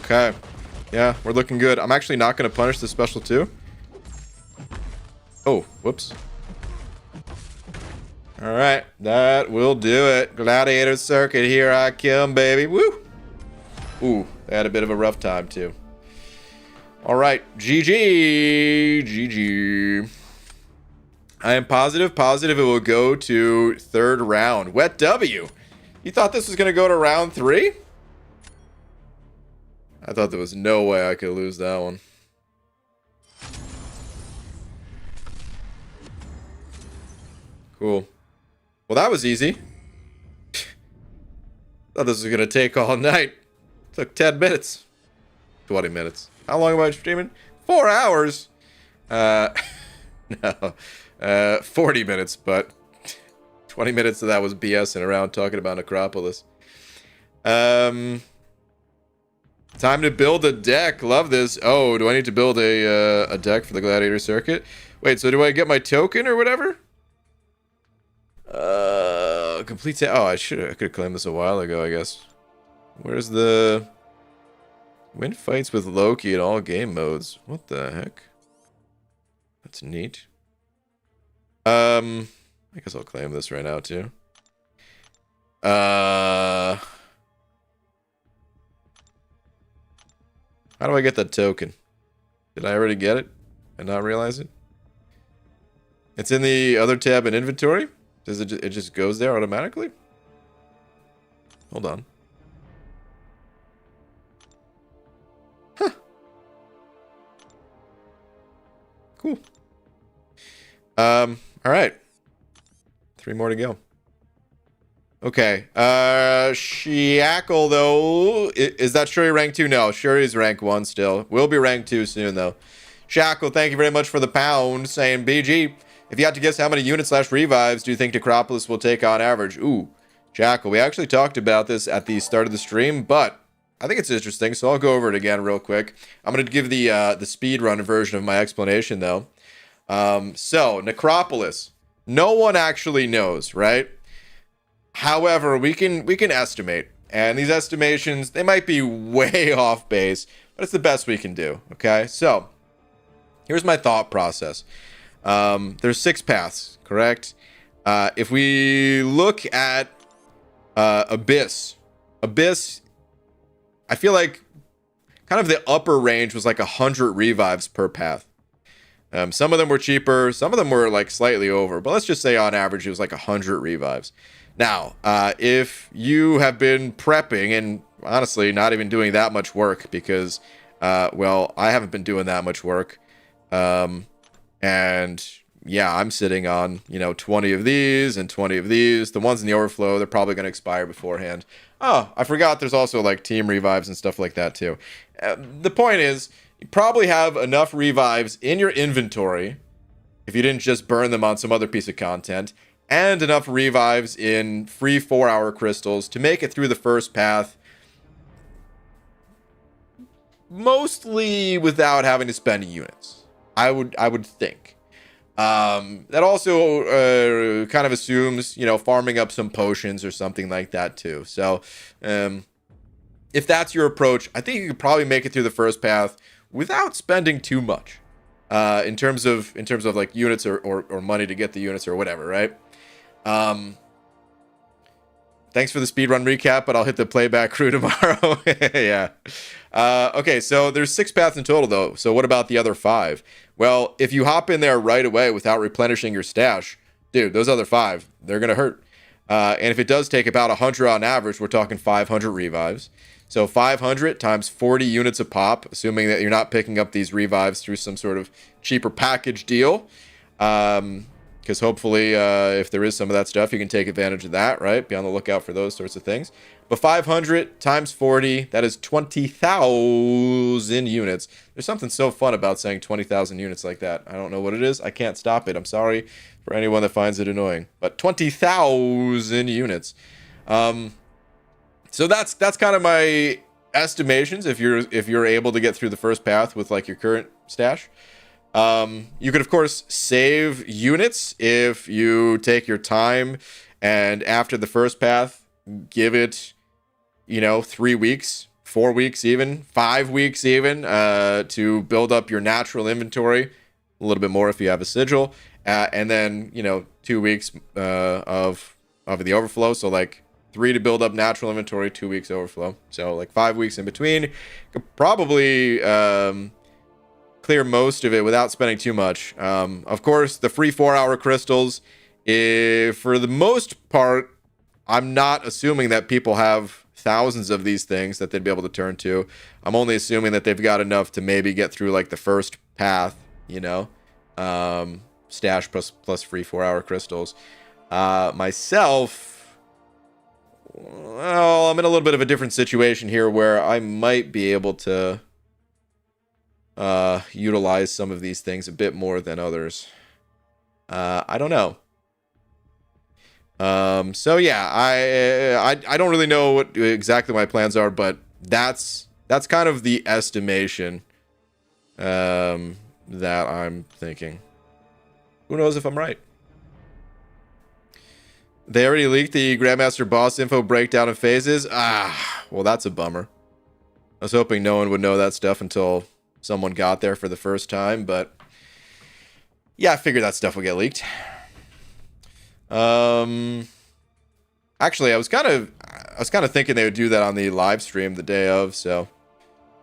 Okay. Yeah, we're looking good. I'm actually not going to punish the special too. Oh, whoops. Alright, that will do it. Gladiator Circuit, here I come, baby. Woo! Ooh, they had a bit of a rough time, too. All right, GG, GG. I am positive it will go to third round. Wet W. You thought this was going to go to round 3? I thought there was no way I could lose that one. Cool. Well, that was easy. Thought this was going to take all night. Took 10 minutes. 20 minutes. How long am I streaming? 4 hours. No. 40 minutes, but 20 minutes of that was BSing around talking about Necropolis. Time to build a deck. Love this. Oh, do I need to build a deck for the Gladiator Circuit? Wait, so do I get my token or whatever? Complete set. Oh, I could have claimed this a while ago, I guess. Where's the win fights with Loki in all game modes? What the heck? That's neat. I guess I'll claim this right now too. How do I get that token? Did I already get it and not realize it? It's in the other tab in inventory. Does it just goes there automatically? Hold on. Huh. Cool. All right. 3 more to go. Okay. Shackle, though. Is that Shuri rank 2? No, Shuri's rank 1 still. Will be rank 2 soon, though. Shackle, thank you very much for the pound. Saying, BG, if you had to guess how many units / revives do you think Necropolis will take on average? Ooh, Shackle. We actually talked about this at the start of the stream, but I think it's interesting, so I'll go over it again real quick. I'm going to give the speedrun version of my explanation, though. So, Necropolis. No one actually knows, right? However, we can estimate. And these estimations, they might be way off base, but it's the best we can do, okay? So, here's my thought process. There's 6 paths, correct? If we look at Abyss, I feel like kind of the upper range was like 100 revives per path. Some of them were cheaper, some of them were like slightly over, but let's just say on average it was like 100 revives. Now, if you have been prepping and honestly not even doing that much work because, well, I haven't been doing that much work. And yeah, I'm sitting on, 20 of these and 20 of these. The ones in the overflow, they're probably going to expire beforehand. Oh, I forgot there's also like team revives and stuff like that too. The point is, you probably have enough revives in your inventory, if you didn't just burn them on some other piece of content, and enough revives in free 4-hour crystals to make it through the first path, mostly without having to spend units. I would think. That also kind of assumes, farming up some potions or something like that too. So, if that's your approach, I think you could probably make it through the first path without spending too much, in terms of like units or money to get the units or whatever, right? Thanks for the speedrun recap, but I'll hit the playback crew tomorrow. Yeah. Okay, so there's 6 paths in total, though. So what about the other 5? Well, if you hop in there right away without replenishing your stash, dude, those other 5, they're going to hurt. And if it does take about 100 on average, we're talking 500 revives. So 500 times 40 units a pop, assuming that you're not picking up these revives through some sort of cheaper package deal. Because hopefully, if there is some of that stuff, you can take advantage of that, right? Be on the lookout for those sorts of things. But 500 times 40, that is 20,000 units. There's something so fun about saying 20,000 units like that. I don't know what it is. I can't stop it. I'm sorry for anyone that finds it annoying. But 20,000 units. So that's kind of my estimations if you're able to get through the first path with like your current stash. You could of course save units if you take your time and after the first path give it 3 weeks, 4 weeks, even 5 weeks even, to build up your natural inventory, a little bit more if you have a sigil, and then 2 weeks of the overflow, so like 3 to build up natural inventory, 2 weeks overflow, so like 5 weeks in between. Could probably clear most of it without spending too much. Of course, the free 4-hour crystals, for the most part, I'm not assuming that people have thousands of these things that they'd be able to turn to. I'm only assuming that they've got enough to maybe get through like the first path, you know, stash plus free 4-hour crystals. Myself, well, I'm in a little bit of a different situation here where I might be able to utilize some of these things a bit more than others. I don't know. So yeah, I don't really know what exactly my plans are, but that's kind of the estimation that I'm thinking. Who knows if I'm right? They already leaked the Grandmaster boss info breakdown of phases. Well, that's a bummer. I was hoping no one would know that stuff until someone got there for the first time, but yeah, I figured that stuff would get leaked. Actually, I was kind of thinking they would do that on the live stream the day of, so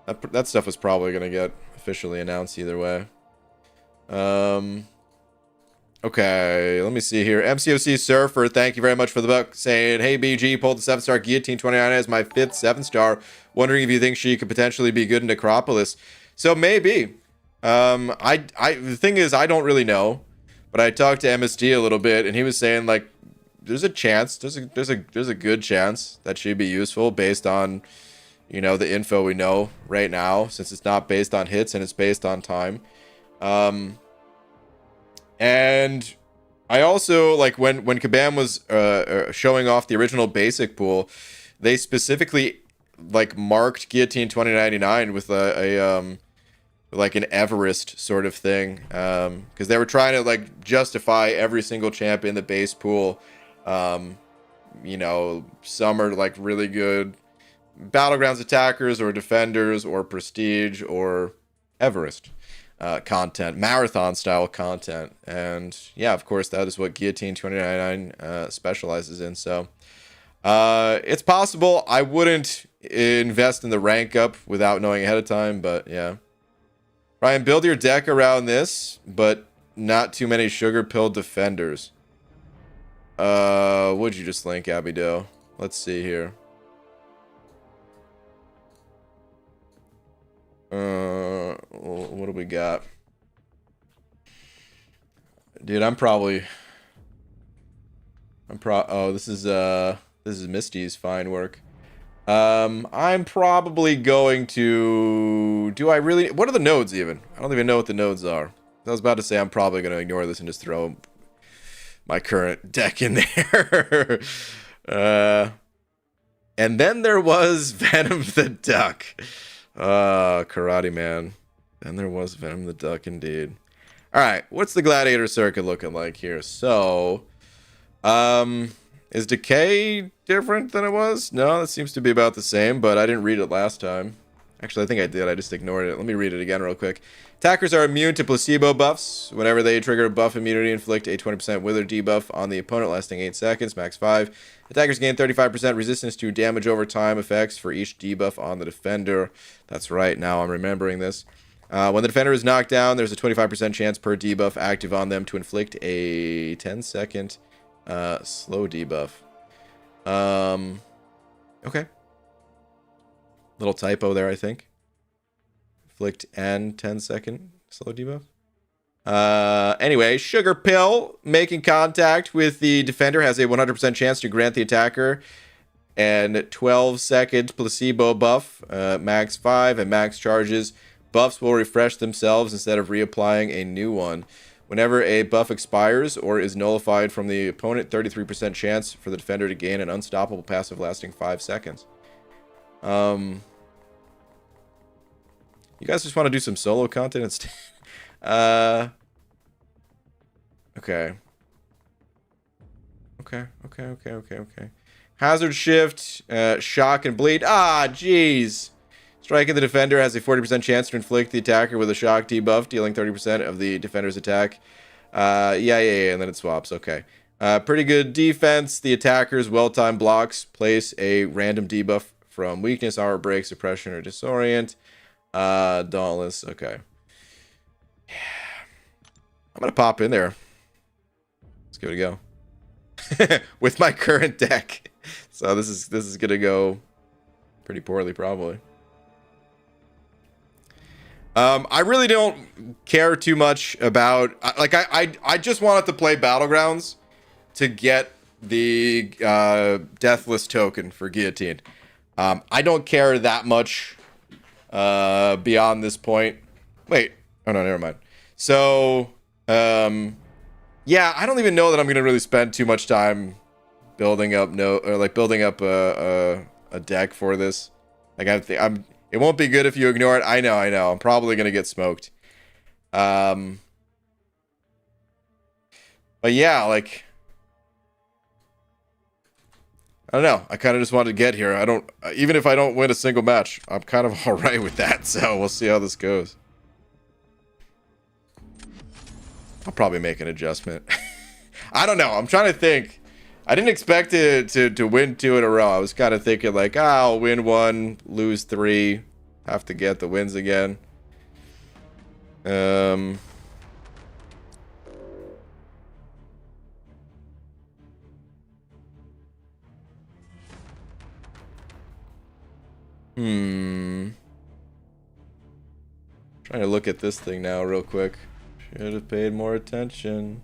that stuff was probably going to get officially announced either way. Okay, let me see here. MCOC Surfer, thank you very much for the buck, saying, hey BG, pulled the 7-star Guillotine 29 as my 5th 7-star. Wondering if you think she could potentially be good in Necropolis. So maybe. The thing is, I don't really know, but I talked to MSD a little bit, and he was saying like, there's a chance, there's a good chance that she'd be useful based on, you know, the info we know right now, since it's not based on hits and it's based on time. And I also, like, when Kabam was showing off the original basic pool, they specifically like marked Guillotine 2099 with like an Everest sort of thing, because they were trying to like justify every single champ in the base pool. You know, some are like really good Battlegrounds attackers or defenders or prestige or Everest content, marathon style content. And yeah, of course, that is what Guillotine 2099 specializes in. So it's possible. I wouldn't invest in the rank up without knowing ahead of time, but yeah. Ryan, build your deck around this, but not too many sugar pill defenders. What'd you just link, Abido? Let's see here. What do we got? Dude, oh, this is Misty's fine work. I'm probably going to... What are the nodes even? I don't even know what the nodes are. I was about to say I'm probably going to ignore this and just throw my current deck in there. And then there was Venom the Duck. Karate Man. And there was Venom the Duck indeed. Alright, what's the Gladiator Circuit looking like here? So, is Decay different than it was? No, that seems to be about the same, but I didn't read it last time. Actually, I think I did. I just ignored it. Let me read it again real quick. Attackers are immune to placebo buffs. Whenever they trigger a buff immunity, inflict a 20% wither debuff on the opponent lasting 8 seconds, max 5. Attackers gain 35% resistance to damage over time effects for each debuff on the defender. That's right, now I'm remembering this. When the defender is knocked down, there's a 25% chance per debuff active on them to inflict a 10-second slow debuff. Okay. Little typo there, I think. Inflict and 10-second slow debuff. Anyway, Sugar Pill making contact with the defender has a 100% chance to grant the attacker and 12-second placebo buff, max 5 and max charges. Buffs will refresh themselves instead of reapplying a new one. Whenever a buff expires or is nullified from the opponent, 33% chance for the defender to gain an unstoppable passive lasting 5 seconds. You guys just want to do some solo content instead? Okay. Okay. Hazard shift, shock and bleed. Jeez. Striking the defender has a 40% chance to inflict the attacker with a shock debuff, dealing 30% of the defender's attack. Yeah, and then it swaps. Okay. Pretty good defense. The attacker's well-timed blocks place a random debuff from weakness, armor break, suppression, or disorient. Dauntless. Okay. I'm gonna pop in there. Let's give it a go. With my current deck. So this is gonna go pretty poorly probably. I really don't care too much about like I just wanted to play Battlegrounds to get the deathless token for guillotine. I don't care that much beyond this point. Wait, oh no, never mind. So yeah, I don't even know that I'm gonna really spend too much time building up building up a deck for this. Like it won't be good if you ignore it. I know. I'm probably gonna get smoked. But yeah, like I don't know. I kind of just wanted to get here. Even if I don't win a single match, I'm kind of all right with that. So we'll see how this goes. I'll probably make an adjustment. I don't know. I'm trying to think. I didn't expect to win 2 in a row. I was kind of thinking like, I'll win 1, lose 3, have to get the wins again. Trying to look at this thing now real quick. Should have paid more attention.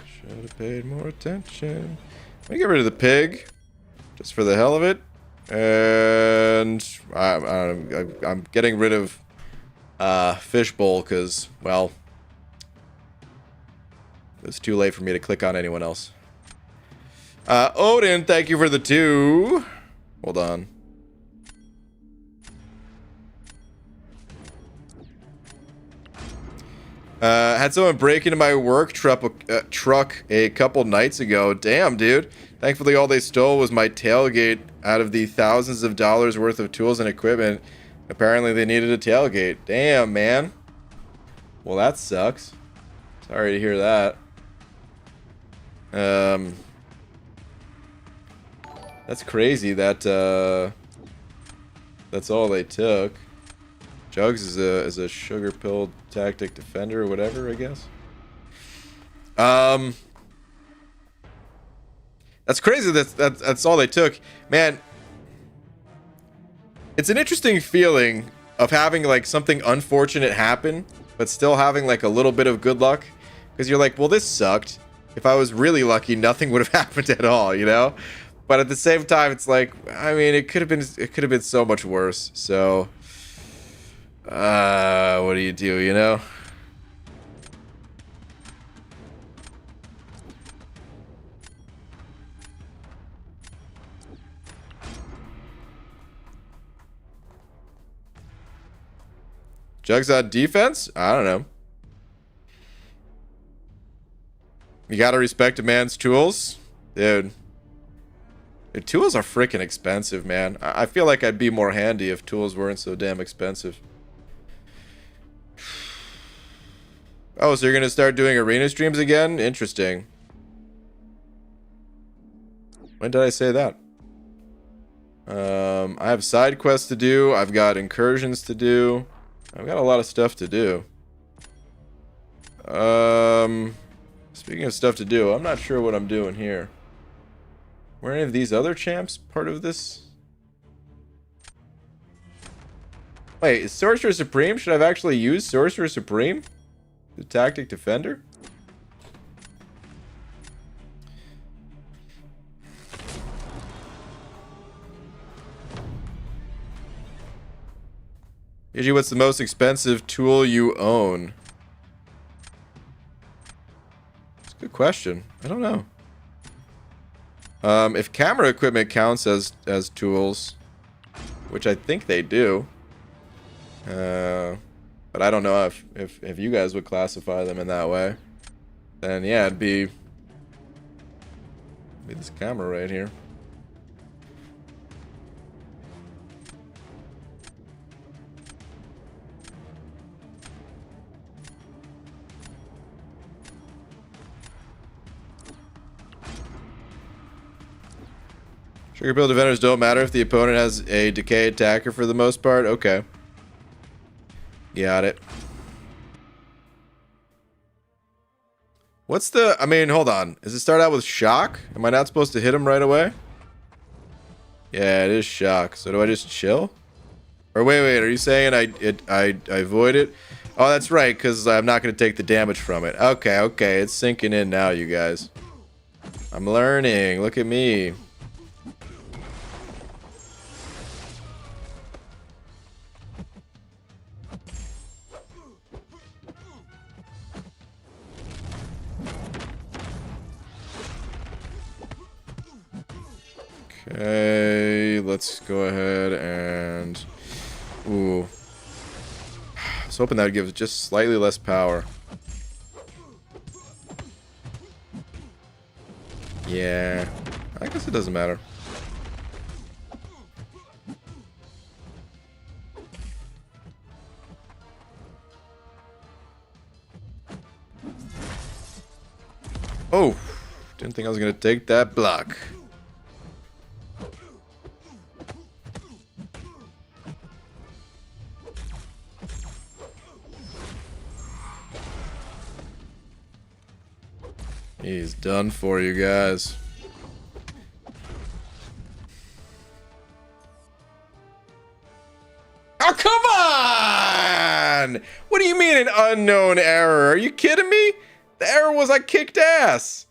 Should have paid more attention. Let me get rid of the pig, just for the hell of it. And I'm getting rid of fishbowl because, well, it's too late for me to click on anyone else. Odin, thank you for the 2. Hold on. Had someone break into my work truck a couple nights ago. Damn, dude. Thankfully, all they stole was my tailgate out of the thousands of dollars worth of tools and equipment. Apparently, they needed a tailgate. Damn, man. Well, that sucks. Sorry to hear that. That's crazy that, that's all they took. Jugs is a sugar-pilled tactic defender or whatever, I guess. That's crazy. That's all they took, man. It's an interesting feeling of having like something unfortunate happen, but still having like a little bit of good luck, because you're like, well, this sucked. If I was really lucky, nothing would have happened at all, you know. But at the same time, it's like, I mean, it could have been so much worse. So. What do, you know? Jugs on defense? I don't know. You gotta respect a man's tools. Dude. The tools are freaking expensive, man. I feel like I'd be more handy if tools weren't so damn expensive. Oh, so you're gonna start doing arena streams again? Interesting. When did I say that? I have side quests to do. I've got incursions to do. I've got a lot of stuff to do. Speaking of stuff to do, I'm not sure what I'm doing here. Were any of these other champs part of this? Wait, is Sorcerer Supreme? Should I have actually used Sorcerer Supreme? The tactic defender? Usually, what's the most expensive tool you own? It's a good question. I don't know. If camera equipment counts as tools, which I think they do. But I don't know if you guys would classify them in that way. Then yeah, it'd be this camera right here. Sugar pill defenders don't matter if the opponent has a decay attacker for the most part. Okay. Got it. What's the... I mean, hold on. Does it start out with shock? Am I not supposed to hit him right away? Yeah, it is shock. So do I just chill? Or wait, are you saying I avoid it? Oh, that's right, because I'm not going to take the damage from it. Okay. It's sinking in now, you guys. I'm learning. Look at me. Okay, let's go ahead and... Ooh. I was hoping that would give just slightly less power. Yeah, I guess it doesn't matter. Oh, didn't think I was gonna take that block. He's done for you guys. Oh, come on! What do you mean an unknown error? Are you kidding me? The error was I kicked ass.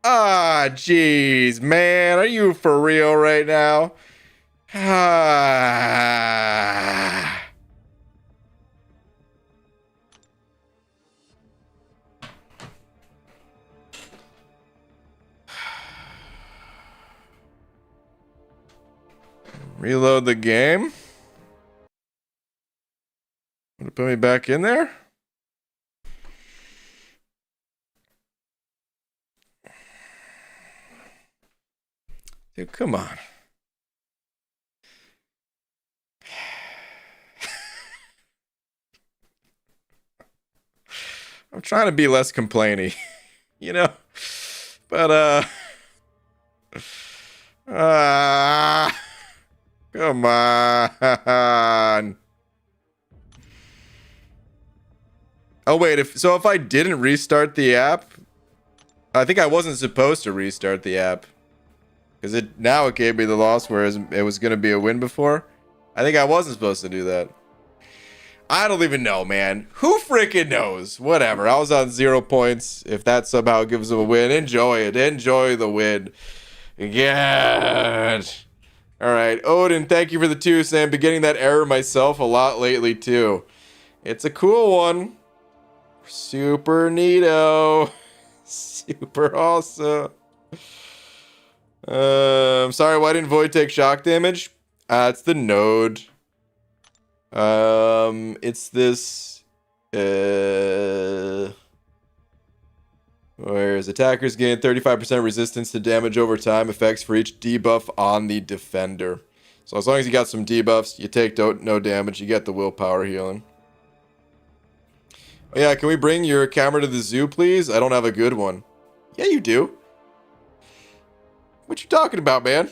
Ah, jeez, man. Are you for real right now? Ah. Reload the game. Want to put me back in there? Dude, come on. I'm trying to be less complainy, you know? But, come on. Oh, wait, if I didn't restart the app, I think I wasn't supposed to restart the app. Because now it gave me the loss, whereas it was going to be a win before. I think I wasn't supposed to do that. I don't even know, man. Who freaking knows? Whatever. I was on 0 points. If that somehow gives them a win, enjoy it. Enjoy the win. God. Alright, Odin, thank you for the 2, Sam. Been getting that error myself a lot lately, too. It's a cool one. Super neato. Super awesome. I'm sorry, why didn't Void take shock damage? It's the node. It's this, whereas attackers gain 35% resistance to damage over time, effects for each debuff on the defender. So as long as you got some debuffs, you take no damage, you get the willpower healing. Oh yeah, can we bring your camera to the zoo, please? I don't have a good one. Yeah, you do. What you talking about, man?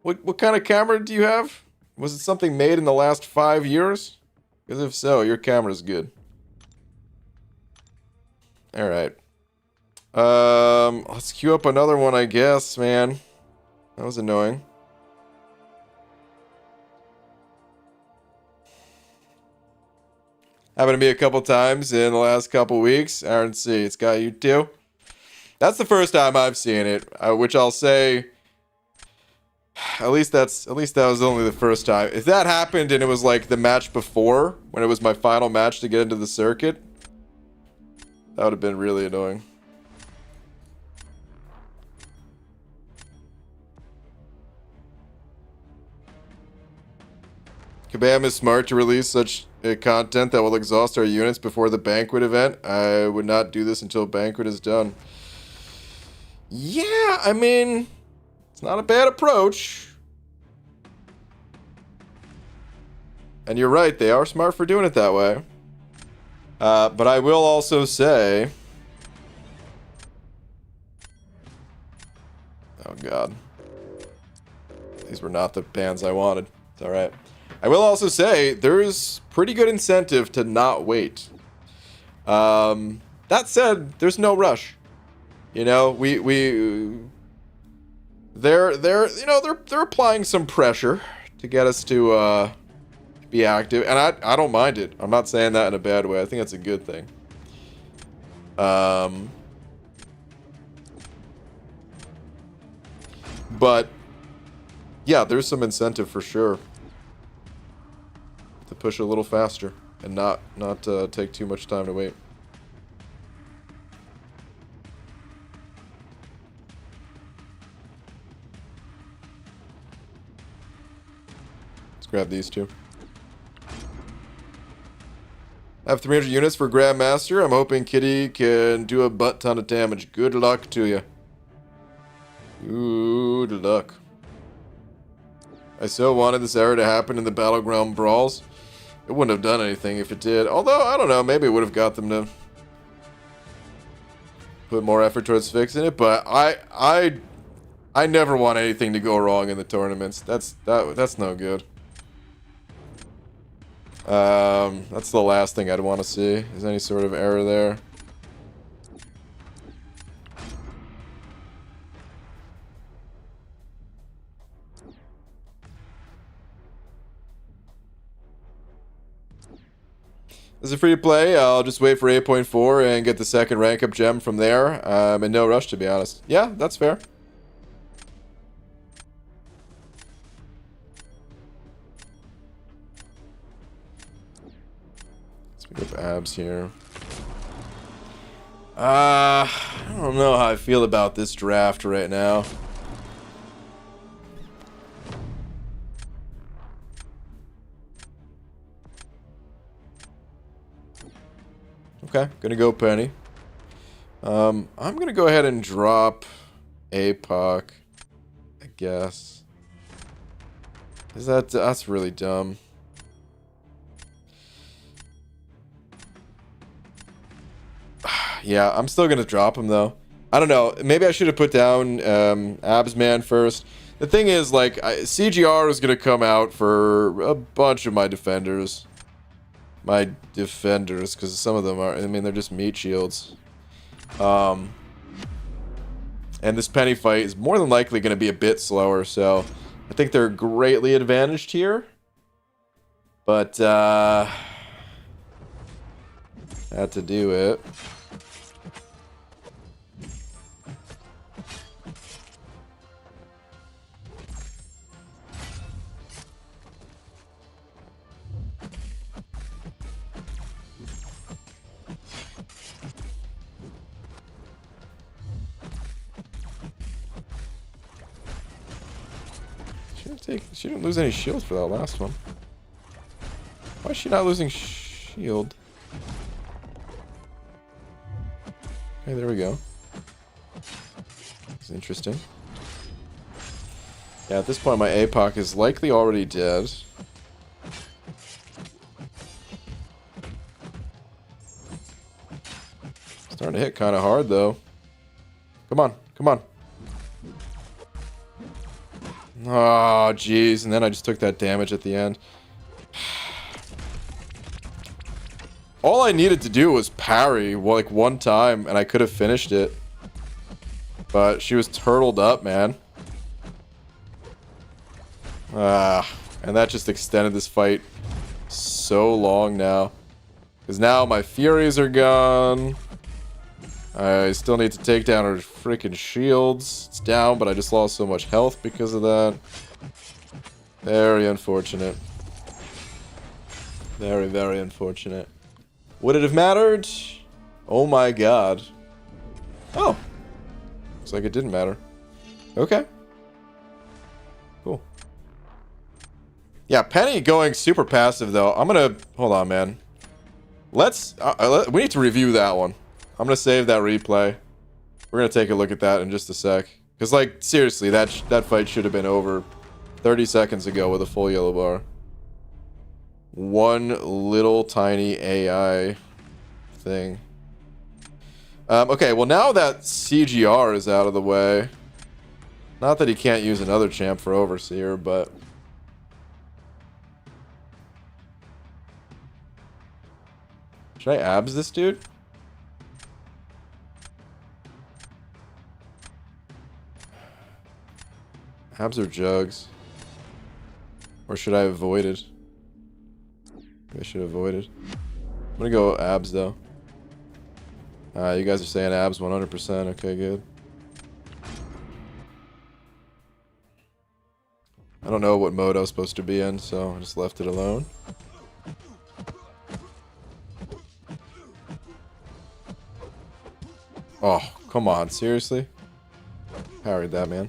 What kind of camera do you have? Was it something made in the last 5 years? Because if so, your camera's good. Alright. Let's queue up another one, I guess, man. That was annoying. Happened to me a couple times in the last couple weeks. RNC, it's got you too. That's the first time I've seen it, which I'll say, at least that was only the first time. If that happened and it was like the match before, when it was my final match to get into the circuit, that would have been really annoying. Kabam is smart to release such content that will exhaust our units before the banquet event. I would not do this until banquet is done. Yeah, I mean, it's not a bad approach. And you're right, they are smart for doing it that way. But I will also say... Oh god. These were not the bands I wanted. It's alright. I will also say there's pretty good incentive to not wait. That said, there's no rush. You know, they're applying some pressure to get us to be active, and I don't mind it. I'm not saying that in a bad way. I think that's a good thing. But yeah, there's some incentive for sure to push a little faster and not take too much time to wait. Let's grab these two. I have 300 units for Grandmaster. I'm hoping Kitty can do a butt ton of damage. Good luck to you. Good luck. I so wanted this error to happen in the Battleground brawls. It wouldn't have done anything if it did. Although, I don't know, maybe it would have got them to put more effort towards fixing it. But I never want anything to go wrong in the tournaments. That's no good. That's the last thing I'd want to see. Is any sort of error there? This is a free play. I'll just wait for 8.4 and get the second rank up gem from there. I'm in no rush, to be honest. Yeah, that's fair. Let's pick up abs here. I don't know how I feel about this draft right now. Okay, gonna go Penny. I'm gonna go ahead and drop APOC, I guess. That's really dumb. Yeah, I'm still gonna drop him though. I don't know. Maybe I should have put down Absman first. The thing is, like, CGR is gonna come out for a bunch of my defenders. Because some of them are, I mean, they're just meat shields. And this Penny fight is more than likely going to be a bit slower, so I think they're greatly advantaged here. But, had to do it. She didn't lose any shields for that last one. Why is she not losing shield? Okay, there we go. It's interesting. Yeah, at this point my APOC is likely already dead. Starting to hit kind of hard though. Come on, come on. Oh, jeez. And then I just took that damage at the end. All I needed to do was parry, like, one time, and I could have finished it. But she was turtled up, man. And that just extended this fight so long now. Because now my Furies are gone. I still need to take down her freaking shields. It's down, but I just lost so much health because of that. Very unfortunate. Very, very unfortunate. Would it have mattered? Oh my god. Oh. Looks like it didn't matter. Okay. Cool. Yeah, Penny going super passive, though. I'm gonna... Hold on, man. Let's... we need to review that one. I'm gonna save that replay. We're gonna take a look at that in just a sec. Because, like, seriously, that fight should have been over 30 seconds ago with a full yellow bar. One little tiny AI thing. Okay, well, now that CGR is out of the way... Not that he can't use another champ for Overseer, but... Should I abs this dude? Abs or jugs? Or should I avoid it? I should avoid it. I'm gonna go abs though. You guys are saying abs 100%. Okay, good. I don't know what mode I was supposed to be in, so I just left it alone. Oh, come on, seriously? Parried that, man.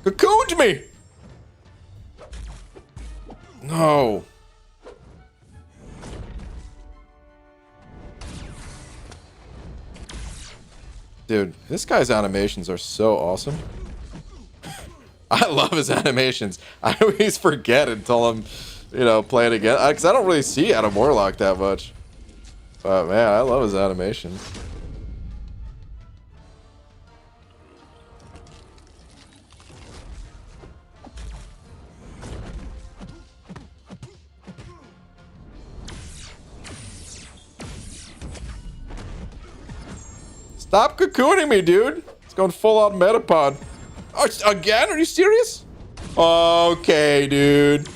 Cocooned me! No. Dude, this guy's animations are so awesome. I love his animations. I always forget until I'm, you know, playing again. Because I don't really see Adam Warlock that much. But man, I love his animations. Stop cocooning me, dude. It's going full out Metapod. Oh, again? Are you serious? Okay, dude.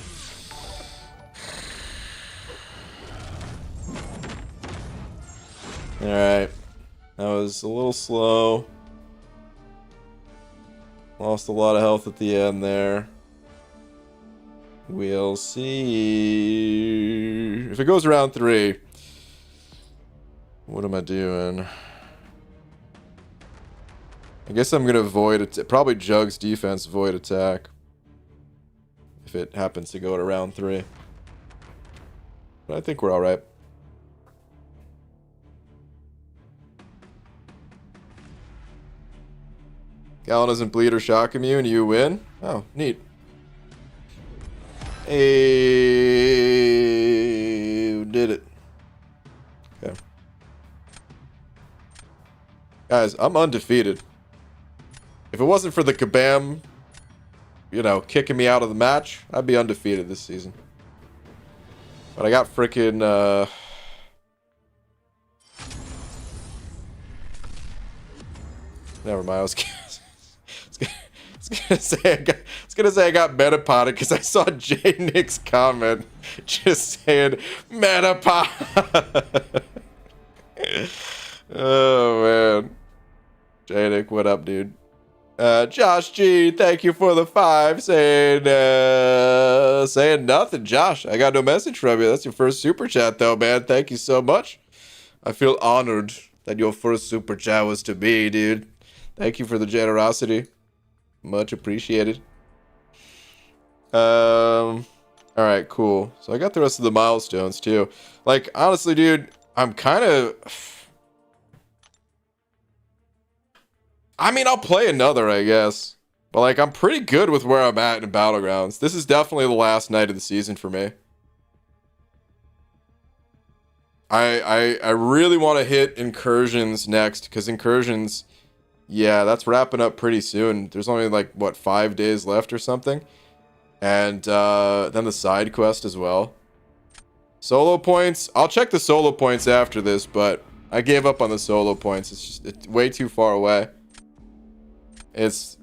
Alright. That was a little slow. Lost a lot of health at the end there. We'll see. If it goes round 3. What am I doing? I guess I'm gonna avoid it. Probably Jug's defense, void attack. If it happens to go to round 3. But I think we're alright. Gallon doesn't bleed or shock immune, you win. Oh, neat. Hey, did it. Okay. Guys, I'm undefeated. If it wasn't for the Kabam, you know, kicking me out of the match, I'd be undefeated this season. But I got freaking, never mind, I was gonna say I got Metapod because I saw J Nick's comment just saying Metapod. Oh man. J Nick, what up, dude? Josh G, thank you for the 5. Saying nothing, Josh. I got no message from you. That's your first super chat, though, man. Thank you so much. I feel honored that your first super chat was to me, dude. Thank you for the generosity. Much appreciated. All right, cool. So I got the rest of the milestones too. Like, honestly, dude, I'm kind of. I mean, I'll play another, I guess. But, like, I'm pretty good with where I'm at in Battlegrounds. This is definitely the last night of the season for me. I really want to hit Incursions next, because Incursions, yeah, that's wrapping up pretty soon. There's only, like, what, 5 days left or something? And then the side quest as well. Solo points, I'll check the solo points after this, but I gave up on the solo points. It's way too far away. It's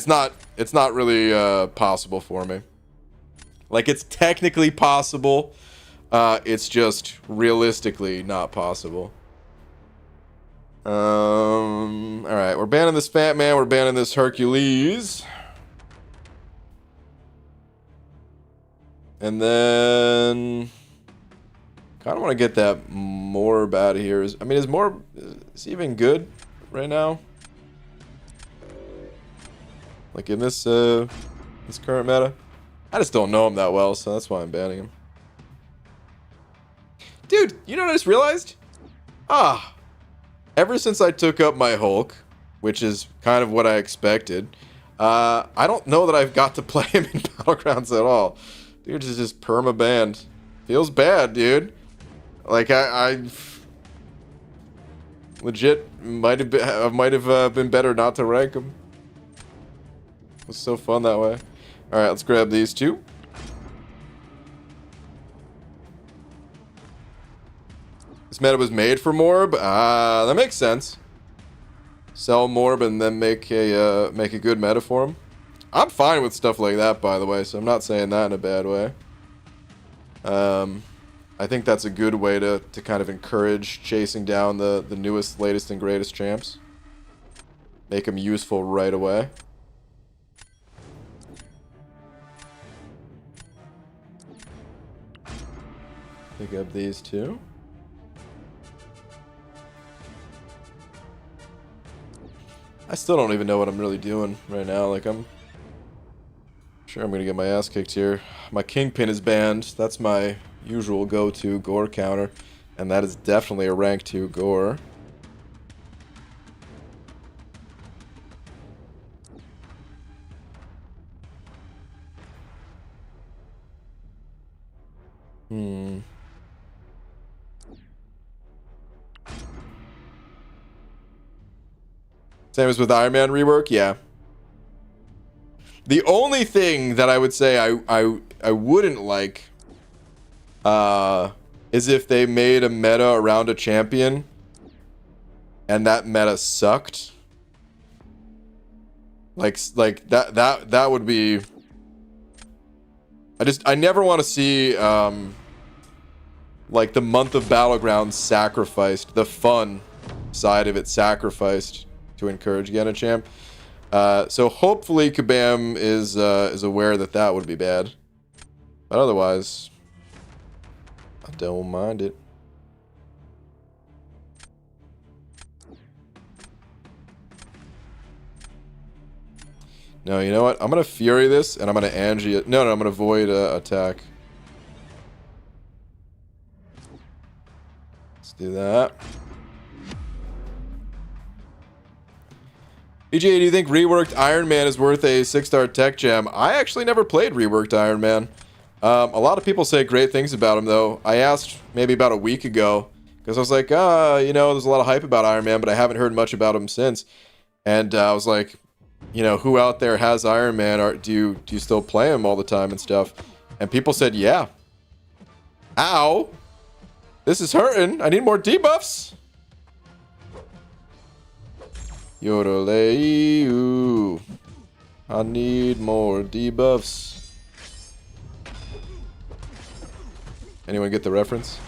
not really possible for me. Like, it's technically possible, it's just realistically not possible. Alright, we're banning this Fat Man, we're banning this Hercules. And then kind of want to get that Morb out of here. I mean, is Morb, is he even good right now? Like in this this current meta? I just don't know him that well, so that's why I'm banning him. Dude, you know what I just realized? Ever since I took up my Hulk, which is kind of what I expected, I don't know that I've got to play him in Battlegrounds at all. Dude is just perma-banned. Feels bad, dude. Like, Legit, might have been better not to rank them. It was so fun that way. All right, let's grab these two. This meta was made for Morb. That makes sense. Sell Morb and then make a good meta for him. I'm fine with stuff like that, by the way, so I'm not saying that in a bad way. I think that's a good way to kind of encourage chasing down the newest, latest, and greatest champs. Make them useful right away. Pick up these two. I still don't even know what I'm really doing right now. Like, I'm sure I'm gonna get my ass kicked here. My Kingpin is banned. That's my usual go-to gore counter, and that is definitely a rank 2 gore. Same as with Iron Man rework, yeah. The only thing that I would say I wouldn't like is if they made a meta around a champion and that meta sucked. Like that would be. I never want to see like the month of Battlegrounds sacrificed, the fun side of it sacrificed to encourage getting a champ. So hopefully Kabam is aware that that would be bad. But otherwise, I don't mind it. No, you know what? I'm gonna Fury this, and I'm gonna Angie it. No, I'm gonna Void attack. Let's do that. BJ, do you think reworked Iron Man is worth a 6-star tech gem? I actually never played reworked Iron Man. A lot of people say great things about him, though. I asked maybe about a week ago, because I was like, you know, there's a lot of hype about Iron Man, but I haven't heard much about him since. And I was like, you know, who out there has Iron Man? Or do you still play him all the time and stuff? And people said, yeah. Ow! This is hurting. I need more debuffs. Yodelay, I need more debuffs. Anyone get the reference?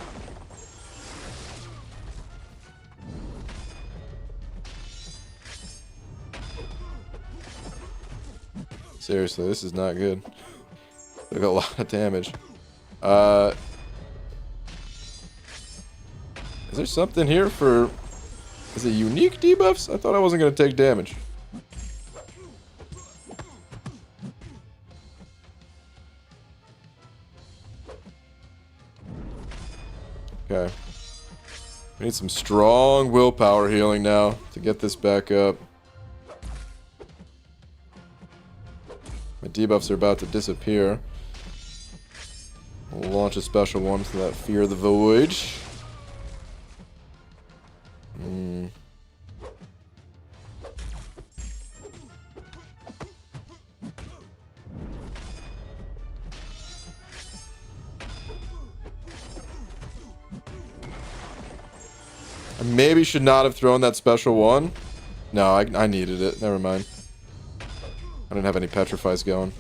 Seriously, this is not good. Took a lot of damage. Is there something here for... Is it unique debuffs? I thought I wasn't going to take damage. Okay. We need some strong willpower healing now to get this back up. My debuffs are about to disappear. We'll launch a special one for that Fear the Void. I maybe should not have thrown that special one. No, I needed it. Never mind. I didn't have any petrifies going.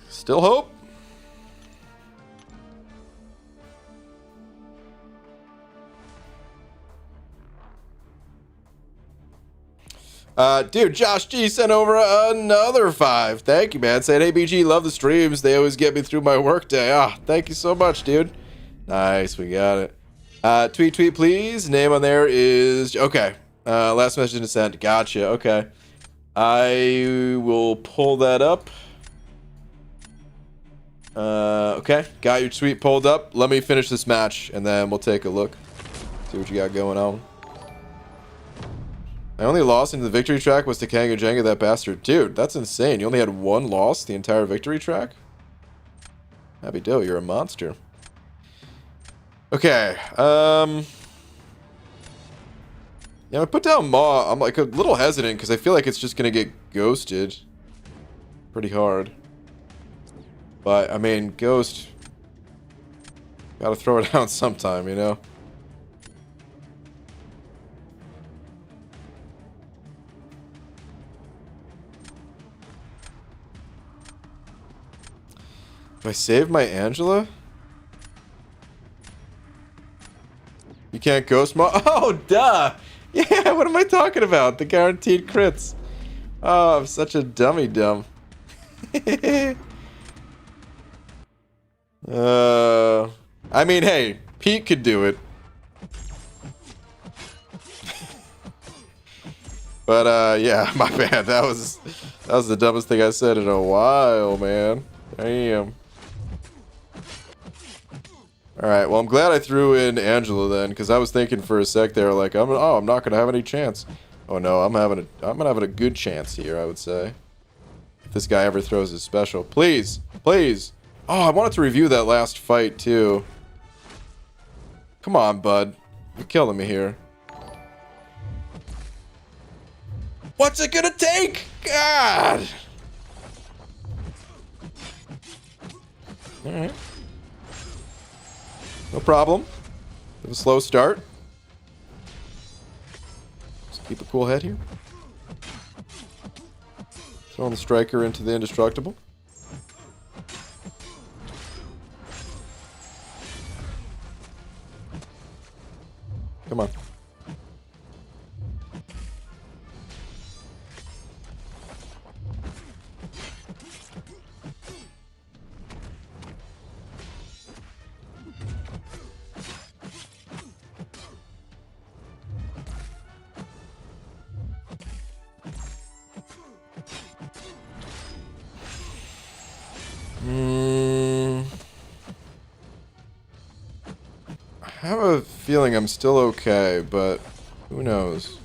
Still hope. Dude, Josh G sent over another 5. Thank you, man. Said, hey, BG, love the streams. They always get me through my workday. Ah, thank you so much, dude. Nice, we got it. Tweet, please. Name on there is... Okay. Last message to send. Gotcha. Okay. I will pull that up. Okay. Got your tweet pulled up. Let me finish this match, and then we'll take a look. See what you got going on. My only loss into the victory track was to Kanga Jenga, that bastard. Dude, that's insane. You only had one loss the entire victory track? Happy Doe, you're a monster. Okay, yeah, I put down Maw. I'm like a little hesitant because I feel like it's just gonna get ghosted pretty hard. But, I mean, Ghost... Gotta throw it down sometime, you know? Do I save my Angela? You can't Ghost Maw? Oh, duh! Yeah, what am I talking about? The guaranteed crits. Oh, I'm such a dummy dumb. I mean, hey, Pete could do it. But, yeah, my bad. That was the dumbest thing I said in a while, man. Damn. Alright, well, I'm glad I threw in Angela then, because I was thinking for a sec there, like, I'm not gonna have any chance. Oh no, I'm having a good chance here, I would say. If this guy ever throws his special. Please! Please! Oh, I wanted to review that last fight, too. Come on, bud. You're killing me here. What's it gonna take? God! Alright. No problem. Have a slow start. Just keep a cool head here. Throwing the striker into the indestructible. Come on. I have a feeling I'm still okay, but who knows?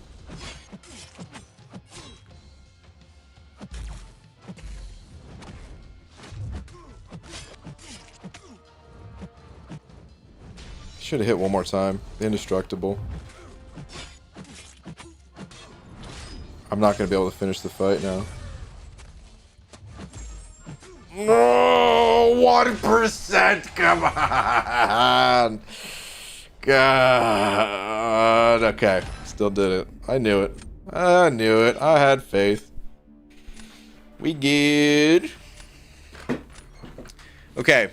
Should have hit one more time. Indestructible. I'm not going to be able to finish the fight now. No, 1%. Come on. God. Okay. Still did it. I knew it. I knew it. I had faith. We good. Okay.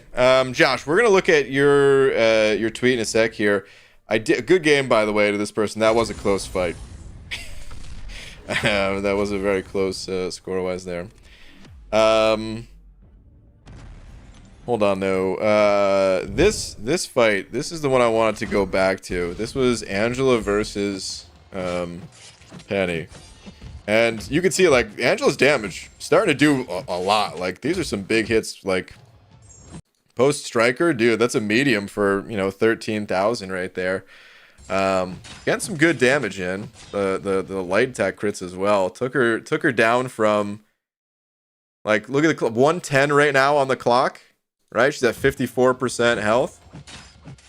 Josh, we're going to look at your tweet in a sec here. Good game, by the way, to this person. That was a close fight. That was a very close score-wise there. Hold on, though. This fight, this is the one I wanted to go back to. This was Angela versus Penny. And you can see, like, Angela's damage starting to do a lot. Like, these are some big hits, like, post-striker. Dude, that's a medium for, you know, 13,000 right there. Getting some good damage in. The light attack crits as well. Took her down from, like, look at the 110 right now on the clock. Right? She's at 54% health.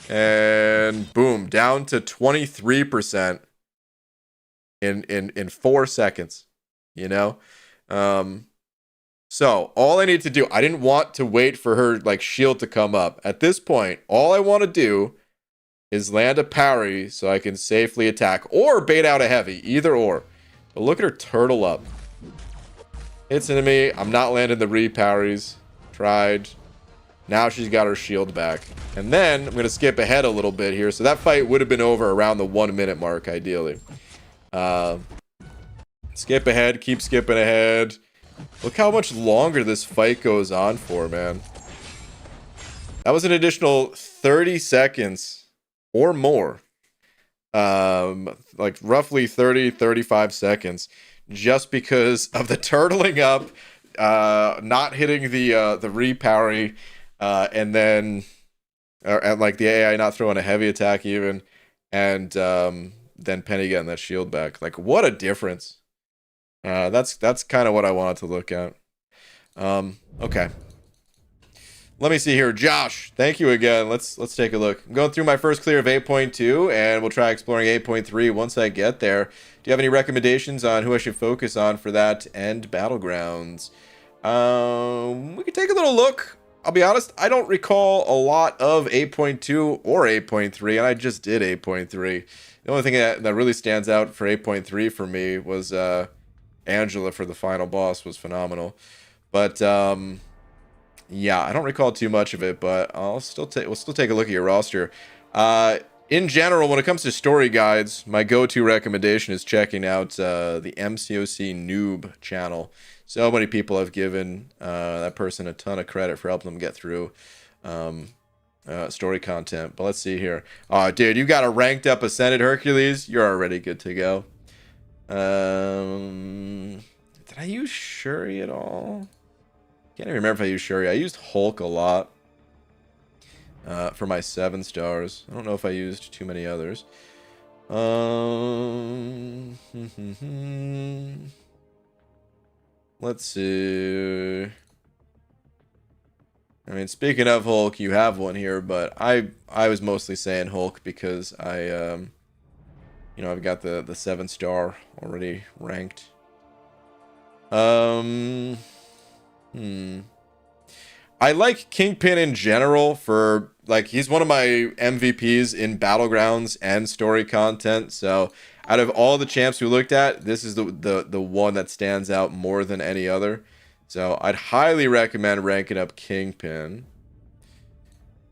And boom, down to 23% in 4 seconds. You know? So all I need to do, I didn't want to wait for her like shield to come up. At this point, all I want to do is land a parry so I can safely attack or bait out a heavy, either or. But look at her turtle up. Hits into me. I'm not landing the re-parries. Tried. Now she's got her shield back. And then I'm going to skip ahead a little bit here. So that fight would have been over around the 1 minute mark, ideally. Skip ahead. Keep skipping ahead. Look how much longer this fight goes on for, man. That was an additional 30 seconds or more. Like roughly 35 seconds. Just because of the turtling up. Not hitting the re-parry. And then, and like the AI not throwing a heavy attack even, and then Penny getting that shield back. Like, what a difference. That's kind of what I wanted to look at. Okay. Let me see here. Josh, thank you again. Let's take a look. I'm going through my first clear of 8.2, and we'll try exploring 8.3 once I get there. Do you have any recommendations on who I should focus on for that and Battlegrounds? We could take a little look. I'll be honest, I don't recall a lot of 8.2 or 8.3, and I just did 8.3. The only thing that really stands out for 8.3 for me was Angela for the final boss was phenomenal. But yeah, I don't recall too much of it, but we'll still take a look at your roster. In general, when it comes to story guides, my go-to recommendation is checking out the MCOC Noob channel. So many people have given that person a ton of credit for helping them get through story content. But let's see here. Oh, dude, you got a ranked up Ascended Hercules. You're already good to go. Did I use Shuri at all? Can't even remember if I used Shuri. I used Hulk a lot for my 7 stars. I don't know if I used too many others. Let's see. I mean, speaking of Hulk, you have one here, but I was mostly saying Hulk because I've got the 7-star already ranked. I like Kingpin in general for, like, he's one of my MVPs in Battlegrounds and story content. So out of all the champs we looked at, this is the one that stands out more than any other. So I'd highly recommend ranking up Kingpin.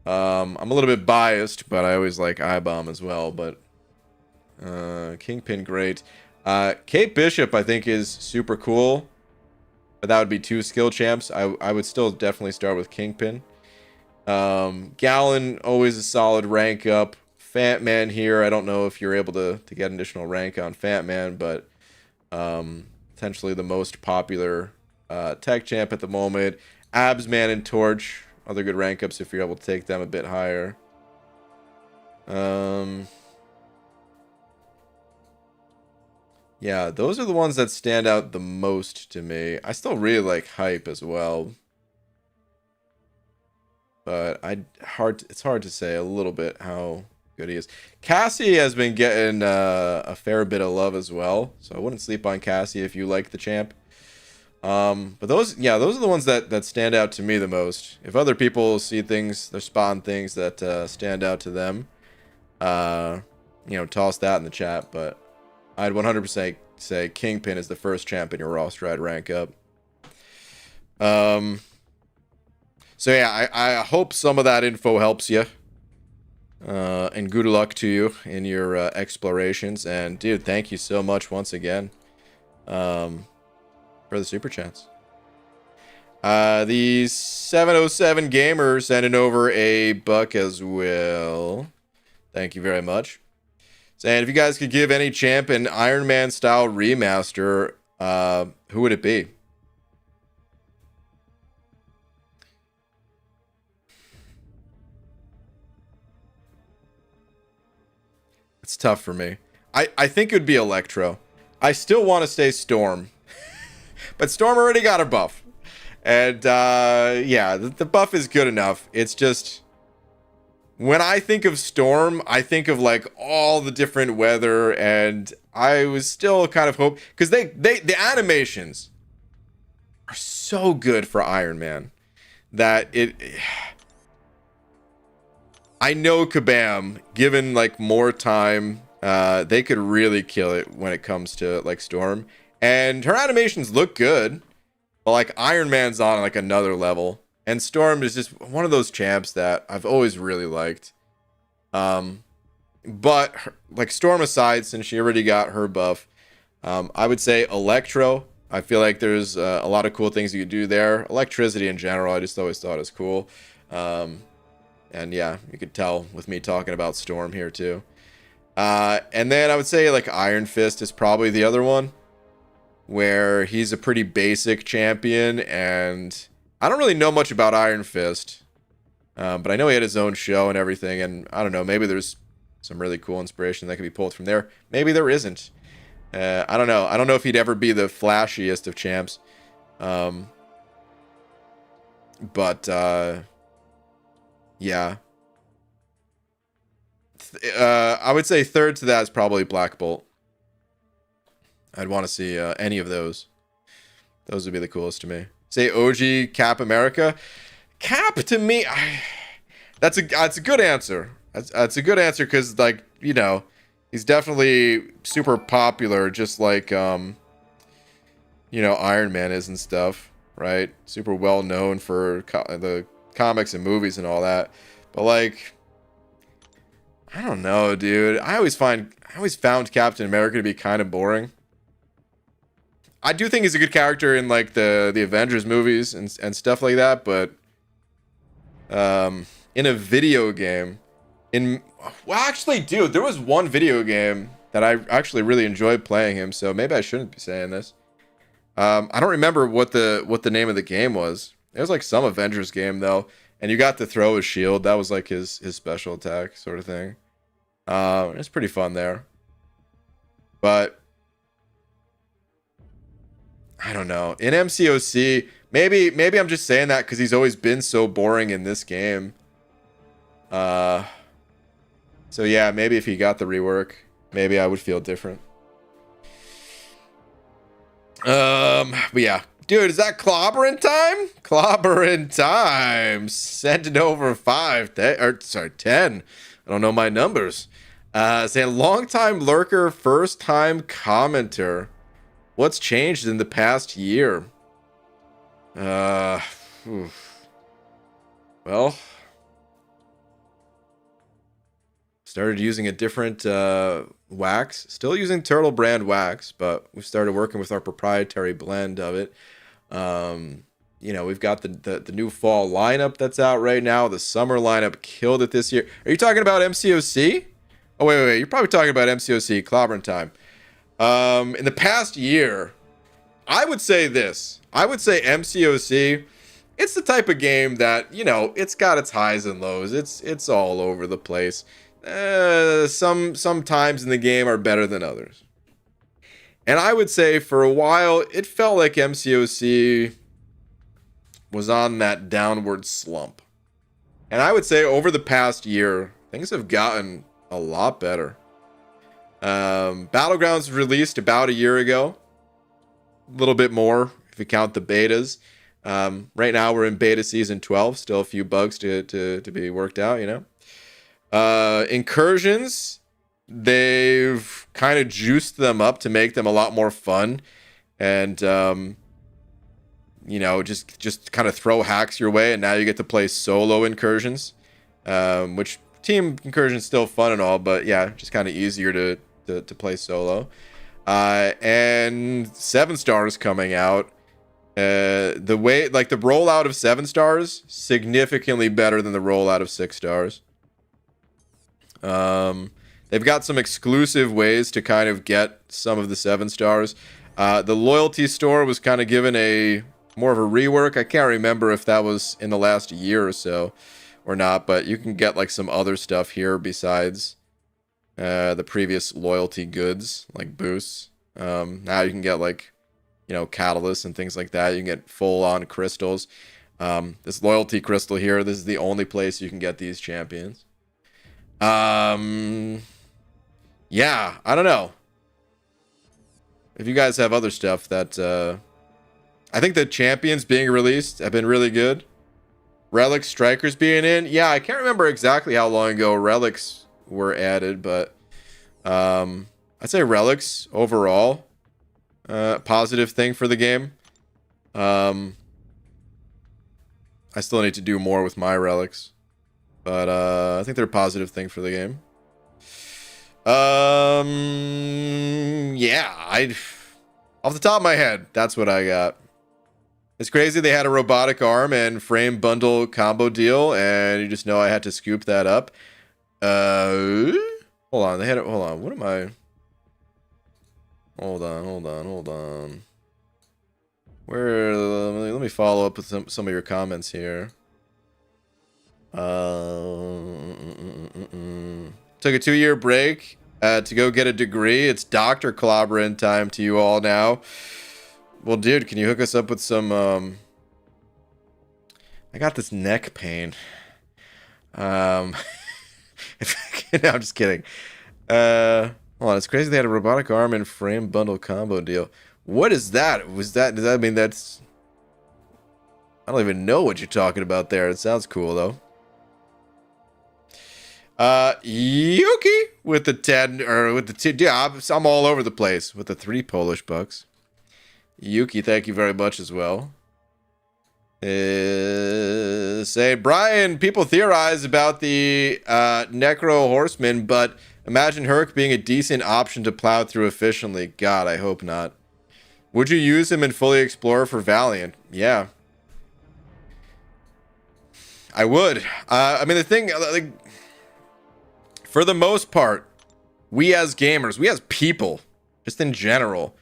I'm a little bit biased, but I always like I-Bomb as well. But Kingpin, great. Kate Bishop, I think, is super cool. But that would be 2 skill champs. I would still definitely start with Kingpin. Gallon, always a solid rank up. Fat Man here. I don't know if you're able to get an additional rank on Fat Man, but potentially the most popular tech champ at the moment. Abs Man and Torch. Other good rank ups if you're able to take them a bit higher. Yeah, those are the ones that stand out the most to me. I still really like Hype as well. But it's hard to say a little bit how good he is. Cassie has been getting a fair bit of love as well. So I wouldn't sleep on Cassie if you like the champ. But those are the ones that stand out to me the most. If other people see things, they're spotting things that stand out to them, toss that in the chat. But I'd 100% say Kingpin is the first champ in your roster I'd rank up. So yeah, I hope some of that info helps you. And good luck to you in your explorations. And dude, thank you so much once again for the super chats. The 707 gamer sending over a buck as well. Thank you very much. And if you guys could give any champ an Iron Man style remaster, who would it be? It's tough for me. I think it would be Electro. I still want to stay Storm. But Storm already got her buff. And yeah, the buff is good enough. It's just, when I think of Storm, I think of like all the different weather, and I was still kind of hope, because the animations are so good for Iron Man that I know Kabam, given like more time, they could really kill it when it comes to like Storm, and her animations look good, but like Iron Man's on like another level. And Storm is just one of those champs that I've always really liked. But like Storm aside, since she already got her buff, I would say Electro. I feel like there's a lot of cool things you could do there. Electricity in general, I just always thought is cool. And yeah, you could tell with me talking about Storm here too. And then I would say like Iron Fist is probably the other one, where he's a pretty basic champion, and I don't really know much about Iron Fist, but I know he had his own show and everything, and I don't know, maybe there's some really cool inspiration that could be pulled from there. Maybe there isn't. I don't know. I don't know if he'd ever be the flashiest of champs. But yeah. I would say third to that is probably Black Bolt. I'd want to see any of those. Those would be the coolest to me. Say OG Cap America. Cap to me, that's a good answer. That's a good answer because, like, you know, he's definitely super popular, just like you know, Iron Man is and stuff, right? Super well known for the comics and movies and all that. But like, I don't know, dude. I always found Captain America to be kind of boring. I do think he's a good character in like the Avengers movies and stuff like that, but in a video game, well, actually, dude, there was one video game that I actually really enjoyed playing him, so maybe I shouldn't be saying this. I don't remember what the name of the game was. It was like some Avengers game though, and you got to throw his shield. That was like his special attack sort of thing. It's pretty fun there, but I don't know. In MCOC, maybe I'm just saying that because he's always been so boring in this game. So yeah, maybe if he got the rework, maybe I would feel different. But yeah, dude, is that clobbering time? Clobbering time. Sending over 10. I don't know my numbers. Saying long-time lurker, first-time commenter. What's changed in the past year? Well, started using a different wax. Still using Turtle brand wax, but we've started working with our proprietary blend of it. You know, we've got the new fall lineup that's out right now. The summer lineup killed it this year. Are you talking about MCOC? Oh, wait. You're probably talking about MCOC, clobbering time. In the past year, I would say this. I would say MCOC, it's the type of game that, you know, it's got its highs and lows. It's all over the place. Some times in the game are better than others. And I would say for a while, it felt like MCOC was on that downward slump. And I would say over the past year, things have gotten a lot better. Battlegrounds released about a year ago. A little bit more if you count the betas. Right now we're in beta season 12. Still a few bugs to be worked out, you know. Incursions, they've kind of juiced them up to make them a lot more fun. And, you know, just kind of throw hacks your way. And now you get to play solo incursions. Which team incursions still fun and all. But yeah, just kind of easier to play solo. And 7 stars coming out. The way, like, the rollout of 7 stars significantly better than the rollout of 6 stars. They've got some exclusive ways to kind of get some of the 7 stars. The loyalty store was kind of given a more of a rework. I can't remember if that was in the last year or so or not, but you can get like some other stuff here besides the previous loyalty goods, like boosts. Now you can get like, you know, catalysts and things like that. You can get full-on crystals. This loyalty crystal here, this is the only place you can get these champions. Yeah, I don't know. If you guys have other stuff that... I think the champions being released have been really good. Relics, strikers being in. Yeah, I can't remember exactly how long ago relics were added, but... I'd say relics overall, positive thing for the game. I still need to do more with my relics, but I think they're a positive thing for the game. Yeah, off the top of my head, that's what I got. It's crazy they had a robotic arm and frame bundle combo deal, and you just know I had to scoop that up. Hold on, they had it. Hold on, what am I? Hold on. Where? Let me follow up with some of your comments here. Took a 2-year break to go get a degree. It's Dr. Clobberin time to you all now. Well, dude, can you hook us up with some... I got this neck pain. If I can, no, I'm just kidding. Hold on, it's crazy they had a robotic arm and frame bundle combo deal. What is that? Does that mean that's... I don't even know what you're talking about there. It sounds cool, though. Yuki with the 10, or with the 2. Yeah, I'm all over the place with the 3 Polish bucks. Yuki, thank you very much as well. Say, Brian, people theorize about the Necro Horseman, but imagine Herc being a decent option to plow through efficiently. God, I hope not. Would you use him in Fully Explorer for Valiant? Yeah. I would. I mean, the thing, like, for the most part, we as gamers, we as people, just in general,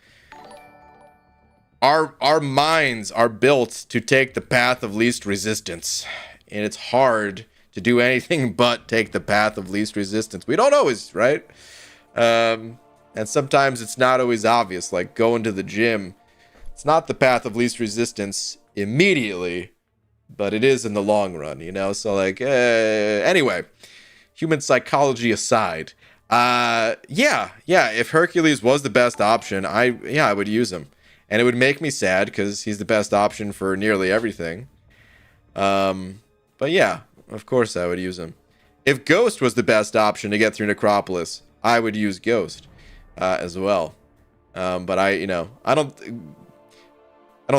our minds are built to take the path of least resistance. And it's hard to do anything but take the path of least resistance. We don't always, right? And sometimes it's not always obvious, like going to the gym. It's not the path of least resistance immediately, but it is in the long run, you know? So, like, anyway, human psychology aside, yeah, if Hercules was the best option, I would use him. And it would make me sad because he's the best option for nearly everything. But yeah, of course I would use him. If Ghost was the best option to get through Necropolis, I would use Ghost as well. But I don't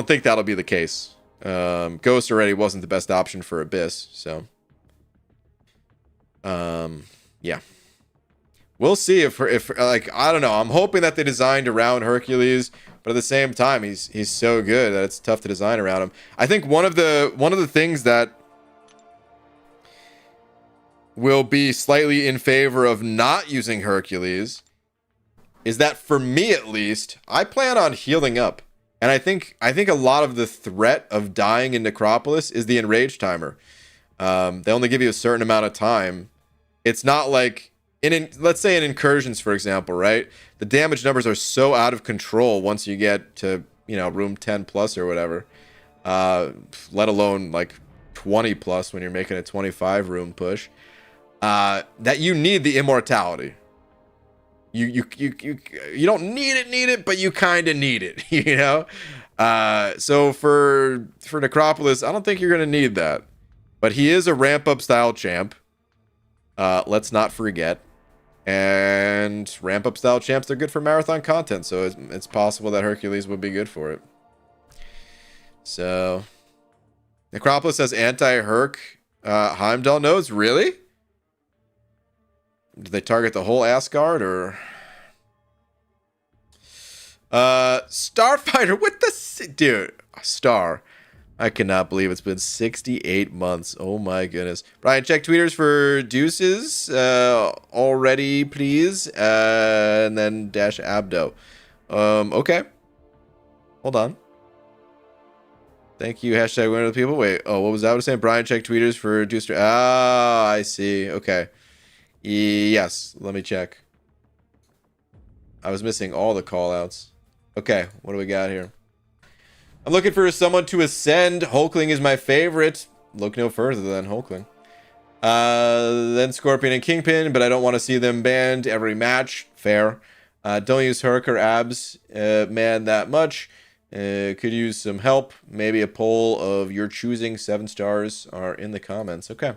think that'll be the case. Ghost already wasn't the best option for Abyss, so yeah. We'll see if like, I don't know. I'm hoping that they designed around Hercules, but at the same time, he's so good that it's tough to design around him. I think one of the things that will be slightly in favor of not using Hercules is that, for me at least, I plan on healing up. And I think a lot of the threat of dying in Necropolis is the enrage timer. They only give you a certain amount of time. It's not like let's say in incursions, for example, right? The damage numbers are so out of control once you get to, room 10 plus or whatever. Let alone like 20 plus when you're making a 25 room push. That you need the immortality. You don't need it, but you kind of need it, you know? So for Necropolis, I don't think you're going to need that. But he is a ramp-up style champ. Let's not forget. And ramp-up style champs, they're good for marathon content, so it's possible that Hercules would be good for it. So, Necropolis has anti-Herc Heimdall nodes? Really? Do they target the whole Asgard, or... Starfighter, what the... Dude, Star. I cannot believe it's been 68 months. Oh my goodness. Brian, check tweeters for deuces already, please. And then dash abdo. Okay. Hold on. Thank you. Hashtag winner of the people. Wait. Oh, what was that? I was saying, Brian, check tweeters for deucer. Ah, I see. Okay. Yes. Let me check. I was missing all the call outs. Okay. What do we got here? I'm looking for someone to ascend. Hulkling is my favorite. Look no further than Hulkling. Then Scorpion and Kingpin, but I don't want to see them banned every match. Fair. Don't use Herc or Abs, man, that much. Could use some help. Maybe a poll of your choosing. 7 stars are in the comments. Okay.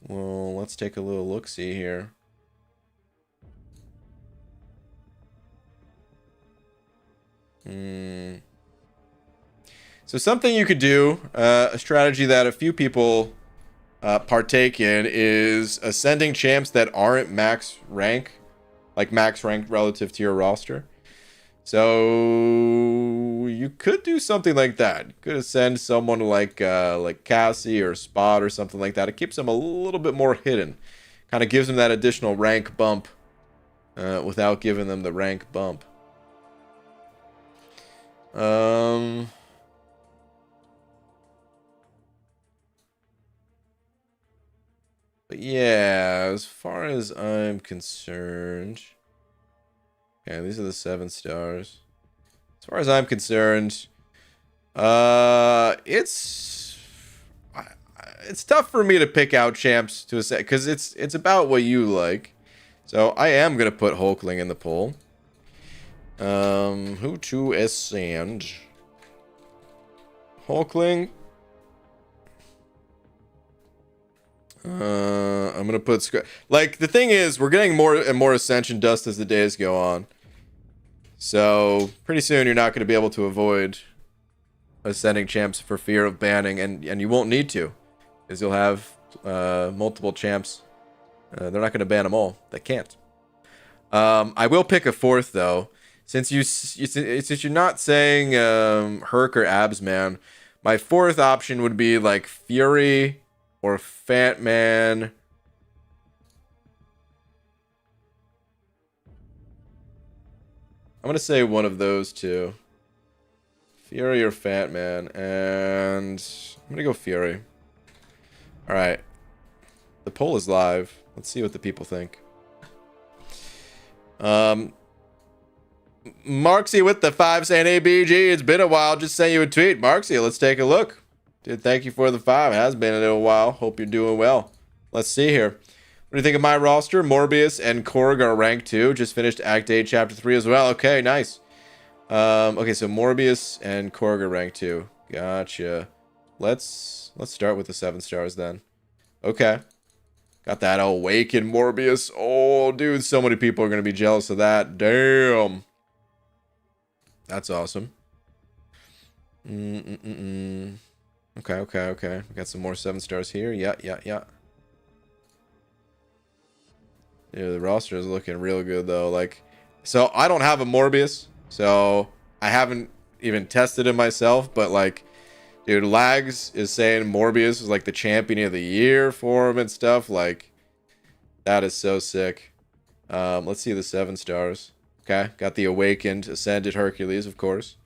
Well, let's take a little look-see here. So something you could do, a strategy that a few people partake in, is ascending champs that aren't max rank, like max rank relative to your roster. So you could do something like that. You could ascend someone like Cassie or Spot or something like that. It keeps them a little bit more hidden. Kind of gives them that additional rank bump without giving them the rank bump. But yeah, as far as I'm concerned, yeah, these are the 7 stars. As far as I'm concerned, it's tough for me to pick out champs to a set because it's about what you like. So I am gonna put Hulkling in the poll. Who to ascend? Hulkling. I'm gonna put like the thing is we're getting more and more ascension dust as the days go on. So pretty soon you're not gonna be able to avoid ascending champs for fear of banning, and you won't need to, because you'll have multiple champs. They're not gonna ban them all. They can't. I will pick a 4th though, since you're not saying Herc or Abs Man. My 4th option would be like Fury or Fat Man. I'm gonna say one of those two. Fury or Fat Man, and I'm gonna go Fury. Alright. The poll is live. Let's see what the people think. Marksy with the 5 saying, "Hey BG, it's been a while. Just sent you a tweet." Marksy, let's take a look. Dude, thank you for the 5. It has been a little while. Hope you're doing well. Let's see here. What do you think of my roster? Morbius and Korg are rank 2. Just finished Act 8, Chapter 3 as well. Okay, nice. Okay, so Morbius and Korg are rank 2. Gotcha. Let's start with the 7 stars then. Okay. Got that Awakened Morbius. Oh, dude, so many people are going to be jealous of that. Damn. That's awesome. Okay. We got some more 7 stars here. Yeah. Yeah, the roster is looking real good, though. Like, so I don't have a Morbius, so I haven't even tested it myself, but, like, dude, Lags is saying Morbius is, like, the champion of the year for him and stuff. Like, that is so sick. Let's see the 7 stars. Okay, got the Awakened, Ascended Hercules, of course.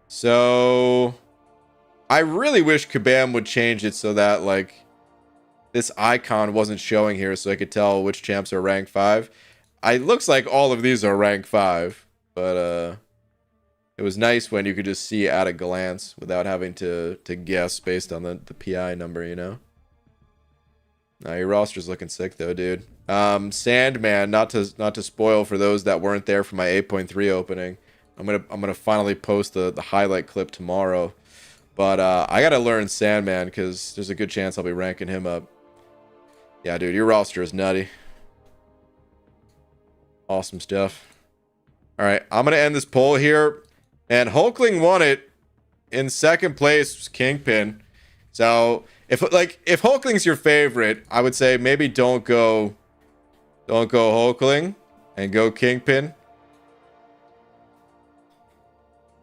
So, I really wish Kabam would change it so that, like, this icon wasn't showing here so I could tell which champs are rank 5. It looks like all of these are rank 5, but, it was nice when you could just see at a glance without having to guess based on the PI number, you know? Now your roster's looking sick though, dude. Sandman, not to spoil for those that weren't there for my 8.3 opening. I'm gonna finally post the highlight clip tomorrow. But I gotta learn Sandman because there's a good chance I'll be ranking him up. Yeah, dude, your roster is nutty. Awesome stuff. Alright, I'm gonna end this poll here. And Hulkling won it. In 2nd place was Kingpin. So if Hulkling's your favorite, I would say maybe don't go Hulkling and go Kingpin.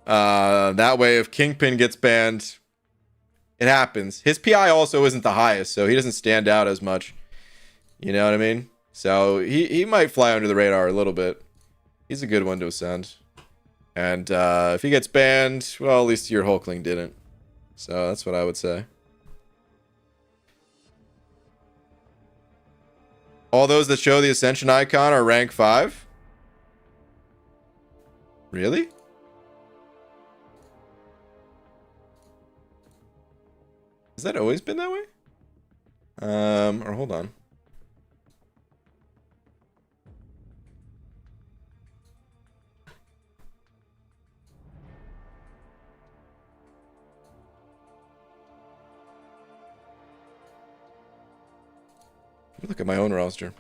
That way if Kingpin gets banned, it happens. His PI also isn't the highest, so he doesn't stand out as much. You know what I mean? So he might fly under the radar a little bit. He's a good one to ascend. And if he gets banned, well, at least your Hulkling didn't. So that's what I would say. All those that show the Ascension icon are rank 5? Really? Has that always been that way? Or hold on. Look at my own roster.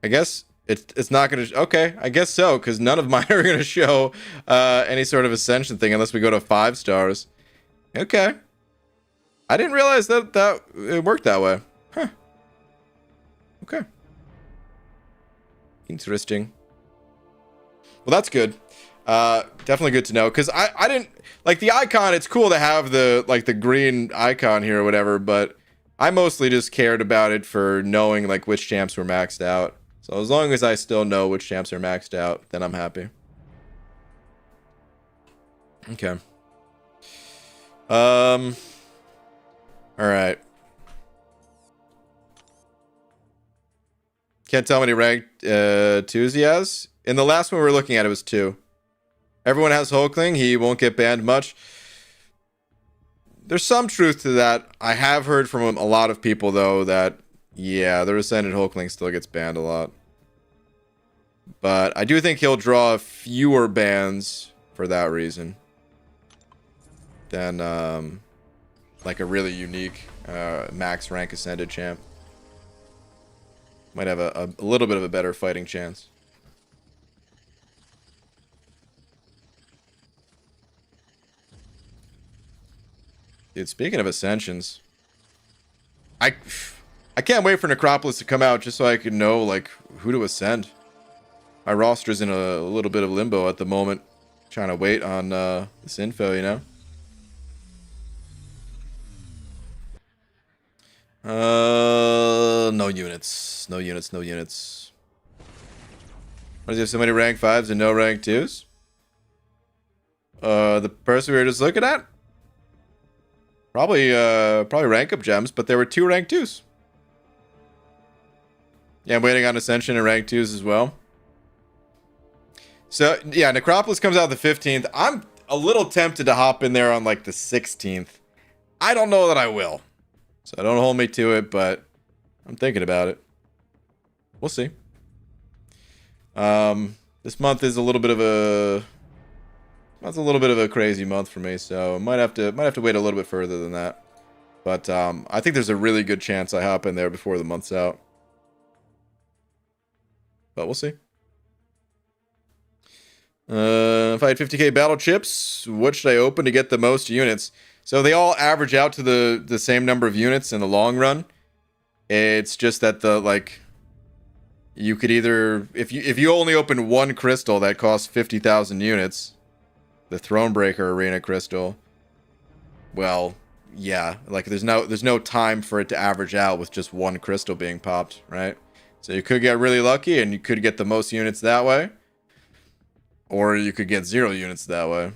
I guess it's not going to... Okay, I guess so, because none of mine are going to show any sort of Ascension thing unless we go to 5 stars. Okay. I didn't realize that it worked that way. Huh. Okay. Interesting. Well, that's good. Definitely good to know, because I didn't... Like, the icon, it's cool to have the green icon here or whatever, but I mostly just cared about it for knowing like which champs were maxed out. So as long as I still know which champs are maxed out, then I'm happy. Okay. All right. Can't tell how many ranked twos he has. In the last one we were looking at, it was 2. Everyone has Hulkling. He won't get banned much. There's some truth to that. I have heard from a lot of people, though, that, yeah, the Ascended Hulkling still gets banned a lot. But I do think he'll draw fewer bans for that reason than, like a really unique max rank Ascended champ. Might have a little bit of a better fighting chance. Dude, speaking of Ascensions, I can't wait for Necropolis to come out just so I can know, like, who to ascend. My roster's in a little bit of limbo at the moment. Trying to wait on this info, you know? No units. No units, no units. Why does he have so many rank 5s and no rank 2s? The person we were just looking at? Probably rank up gems, but there were 2 rank 2s. Yeah, I'm waiting on Ascension and rank 2s as well. So, yeah, Necropolis comes out the 15th. I'm a little tempted to hop in there on, like, the 16th. I don't know that I will. So don't hold me to it, but I'm thinking about it. We'll see. This month is a little bit of a... That's a little bit of a crazy month for me, so might have to wait a little bit further than that. But I think there's a really good chance I hop in there before the month's out. But we'll see. If I had 50k battle chips, what should I open to get the most units? So they all average out to the same number of units in the long run. It's just that you could either if you only open 1 crystal that costs 50,000 units, the Thronebreaker Arena crystal. Well, yeah, like there's no time for it to average out with just 1 crystal being popped, right? So you could get really lucky and you could get the most units that way. Or you could get 0 units that way.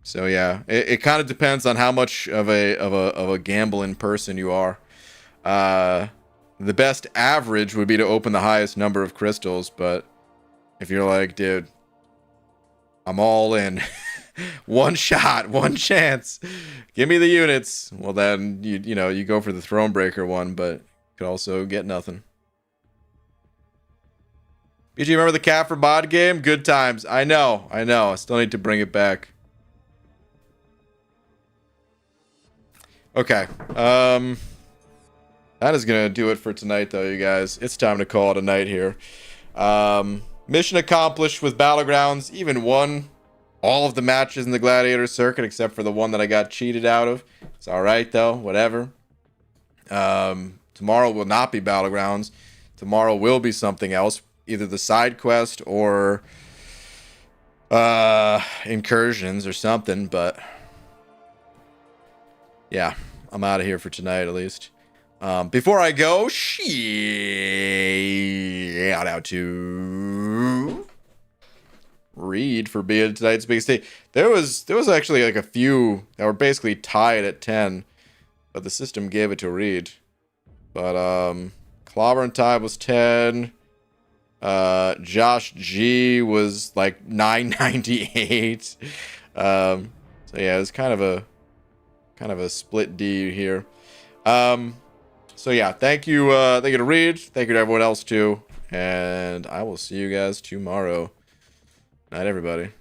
So yeah, it kind of depends on how much of a gambling person you are. The best average would be to open the highest number of crystals, but if you're like, dude, I'm all in. 1 shot, 1 chance. Give me the units. Well, then you know you go for the Thronebreaker one, but you could also get nothing. BG, remember the Cat for Bod game? Good times. I know. I still need to bring it back. Okay. That is gonna do it for tonight, though, you guys. It's time to call it a night here. Mission accomplished with Battlegrounds. Even won all of the matches in the Gladiator Circuit, except for the one that I got cheated out of. It's alright, though. Whatever. Tomorrow will not be Battlegrounds. Tomorrow will be something else. Either the side quest or incursions or something, but yeah, I'm out of here for tonight at least. Before I go, shout out to Reed for being tonight's biggest day. There was actually like a few that were basically tied at 10, but the system gave it to Reed. But Clobber and Tide was 10. Josh G was like 998. So yeah, it's kind of a split D here. So yeah, thank you to Reed, thank you to everyone else too, and I will see you guys tomorrow. Night, everybody.